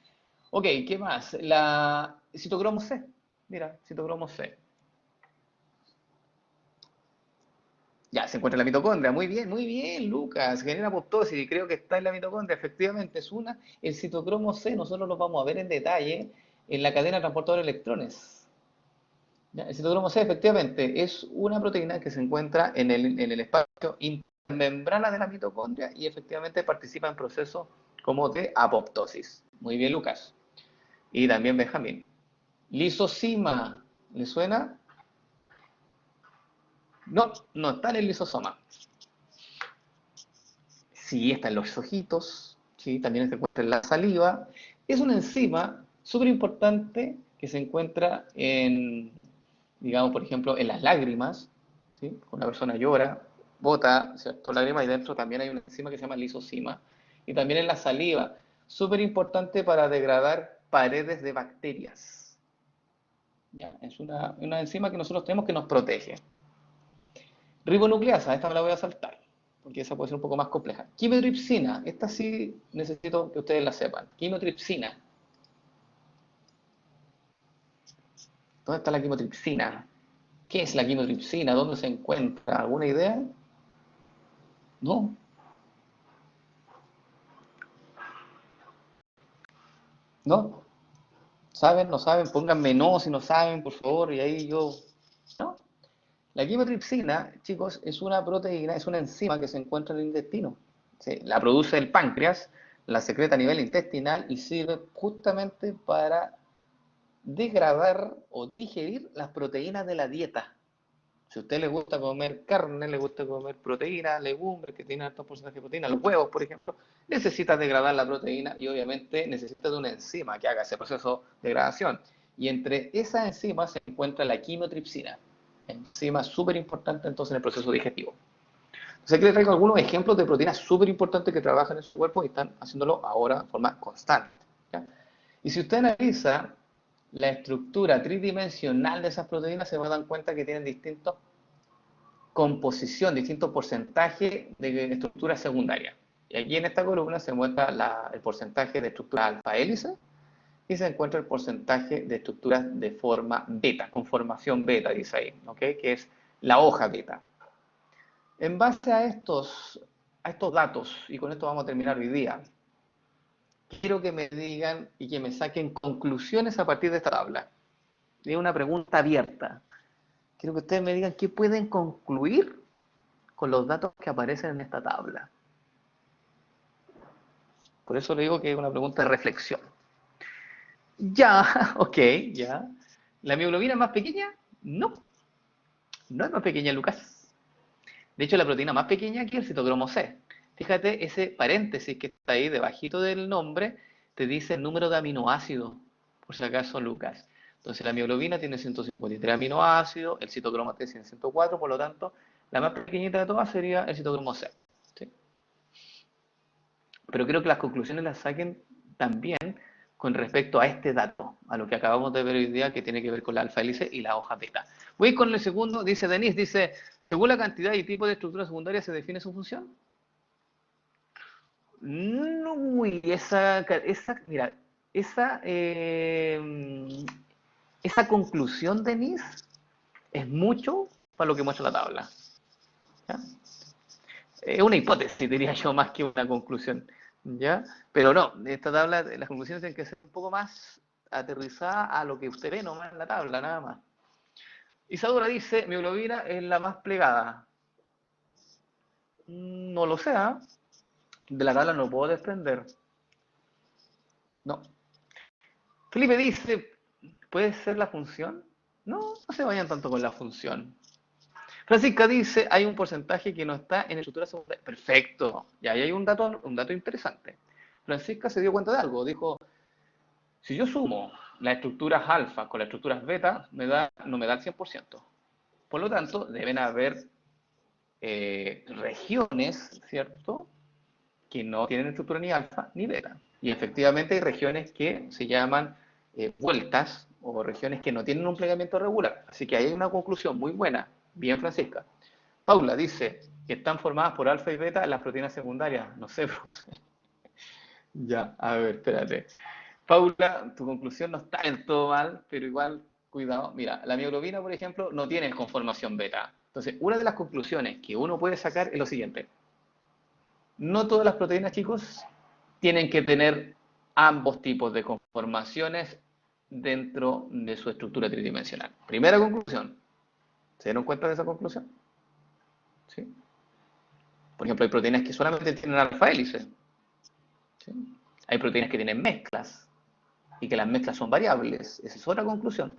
Ok, ¿qué más? La citocromo C. Mira, citocromo C. Ya, se encuentra en la mitocondria. Muy bien, Lucas. Genera apoptosis y creo que está en la mitocondria. Efectivamente, es una. El citocromo C, nosotros lo vamos a ver en detalle en la cadena transportadora de electrones. ¿Ya? El citocromo C efectivamente es una proteína que se encuentra en el espacio intermembrana de la mitocondria y efectivamente participa en procesos como de apoptosis. Muy bien, Lucas. Y también Benjamín. Lisosima, ¿le suena? No, no está en el lisosoma. Sí, está en los ojitos, sí, también se encuentra en la saliva. Es una enzima súper importante que se encuentra en, digamos, por ejemplo, en las lágrimas, ¿sí? Una persona llora, bota, ¿cierto? Lágrimas y dentro también hay una enzima que se llama lisosima. Y también en la saliva, súper importante para degradar paredes de bacterias. ¿Ya? Es una enzima que nosotros tenemos que nos protege. Ribonucleasa, esta me la voy a saltar, porque esa puede ser un poco más compleja. Quimotripsina, esta sí necesito que ustedes la sepan. Quimotripsina, ¿dónde está la quimotripsina? ¿Qué es la quimotripsina? ¿Dónde se encuentra? ¿Alguna idea? ¿No? ¿No? ¿Saben? ¿No saben? Pónganme no si no saben, por favor, y ahí yo... ¿No? La quimotripsina, chicos, es una proteína, es una enzima que se encuentra en el intestino. La produce el páncreas, la secreta a nivel intestinal y sirve justamente para degradar o digerir las proteínas de la dieta. Si a usted le gusta comer carne, le gusta comer proteína, legumbres que tienen alto porcentaje de proteína, los huevos, por ejemplo, necesita degradar la proteína y obviamente necesita de una enzima que haga ese proceso de degradación. Y entre esas enzimas se encuentra la quimotripsina, enzima súper importante entonces en el proceso digestivo. Entonces aquí les traigo algunos ejemplos de proteínas súper importantes que trabajan en su cuerpo y están haciéndolo ahora de forma constante. ¿Ya? Y si usted analiza la estructura tridimensional de esas proteínas, se va a dar cuenta que tienen distintas composición, distintos porcentajes de estructura secundaria. Y aquí en esta columna se muestra el porcentaje de estructura alfa hélice y se encuentra el porcentaje de estructuras de forma beta, con formación beta, dice ahí, ¿ok? Que es la hoja beta. En base a estos datos, y con esto vamos a terminar hoy día, quiero que me digan y que me saquen conclusiones a partir de esta tabla. Es una pregunta abierta. Quiero que ustedes me digan qué pueden concluir con los datos que aparecen en esta tabla. Por eso le digo que es una pregunta de reflexión. Ya, ok, ya. ¿La mioglobina es más pequeña? No, no es más pequeña, Lucas. De hecho, la proteína más pequeña aquí es el citocromo C. Fíjate, ese paréntesis que está ahí debajito del nombre te dice el número de aminoácidos, por si acaso, Lucas. Entonces, la mioglobina tiene 153 aminoácidos, el citocromo T tiene 104, por lo tanto, la más pequeñita de todas sería el citocromo C. ¿Sí? Pero creo que las conclusiones las saquen también con respecto a este dato, a lo que acabamos de ver hoy día, que tiene que ver con la alfa hélice y la hoja beta. Voy con el segundo, dice Denise, dice, según la cantidad y tipo de estructura secundaria se define su función. No, mira, esa, esa conclusión, Denise, es mucho para lo que muestra la tabla. ¿Ya? Es una hipótesis, diría yo, más que una conclusión. ¿Ya? Pero no, esta tabla, las conclusiones tienen que ser un poco más aterrizadas a lo que usted ve nomás en la tabla, nada más. Isadora dice, mi globina es la más plegada. No lo sé, ¿eh? De la tabla no lo puedo desprender. No. Felipe dice, ¿puede ser la función? No, no se vayan tanto con la función. Francisca dice, hay un porcentaje que no está en estructura secundaria. Perfecto. Y ahí hay un dato interesante. Francisca se dio cuenta de algo. Dijo, si yo sumo las estructuras alfa con las estructuras beta, no me da el 100%. Por lo tanto, deben haber regiones, ¿cierto?, que no tienen estructura ni alfa ni beta. Y efectivamente hay regiones que se llaman vueltas o regiones que no tienen un plegamiento regular. Así que ahí hay una conclusión muy buena. Bien, Francisca. Paula dice que están formadas por alfa y beta las proteínas secundarias. No sé. Ya, a ver, espérate. Paula, tu conclusión no está del todo mal, pero igual, cuidado. Mira, la mioglobina, por ejemplo, no tiene conformación beta. Entonces, una de las conclusiones que uno puede sacar es lo siguiente. No todas las proteínas, chicos, tienen que tener ambos tipos de conformaciones dentro de su estructura tridimensional. Primera conclusión. ¿Se dieron cuenta de esa conclusión? ¿Sí? Por ejemplo, hay proteínas que solamente tienen alfa hélice. ¿Sí? Hay proteínas que tienen mezclas y que las mezclas son variables. Esa es otra conclusión.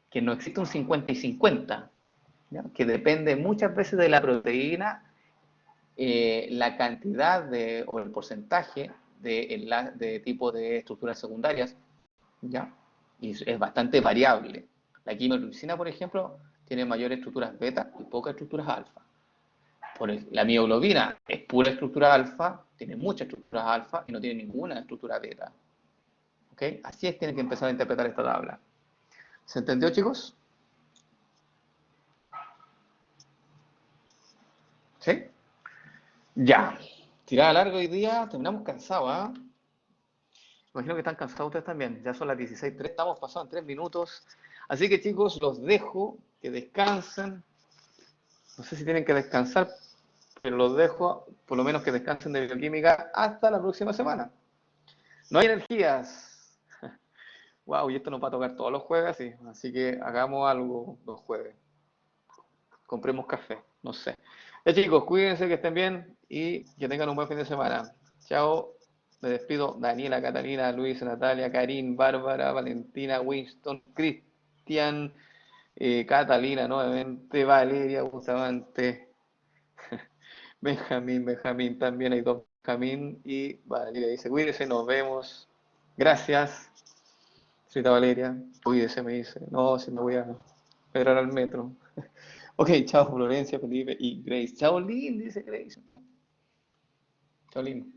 Que no existe un 50 y 50, ¿ya? Que depende muchas veces de la proteína, la cantidad o el porcentaje de tipo de estructuras secundarias, ¿ya? Y es bastante variable. La quimiotiroxina, por ejemplo, tiene mayores estructuras beta y pocas estructuras alfa. La mioglobina es pura estructura alfa, tiene muchas estructuras alfa y no tiene ninguna estructura beta. ¿Ok? Así es, tienen que empezar a interpretar esta tabla. ¿Se entendió, chicos? ¿Sí? Ya. Tirada larga hoy día, terminamos cansados, ¿ah? Imagino que están cansados ustedes también. Ya son las 16:03, estamos pasando en 3 minutos. Así que chicos, los dejo, que descansen. No sé si tienen que descansar, pero los dejo, por lo menos que descansen de bioquímica hasta la próxima semana. No hay energías. Wow, y esto nos va a tocar todos los jueves, sí. Así que hagamos algo los jueves. Compremos café, no sé. Ya chicos, cuídense, que estén bien y que tengan un buen fin de semana. Chao. Me despido. Daniela, Catalina, Luis, Natalia, Karin, Bárbara, Valentina, Winston, Cristian, Catalina nuevamente, Valeria, Bustamante, Benjamín también, hay dos Benjamín y Valeria dice, cuídese, nos vemos. Gracias, señorita Valeria. Cuídese, me dice. No, si me voy a esperar al metro. Ok, chao Florencia, Felipe y Grace. Chao Lynn, dice Grace. Chao Lynn.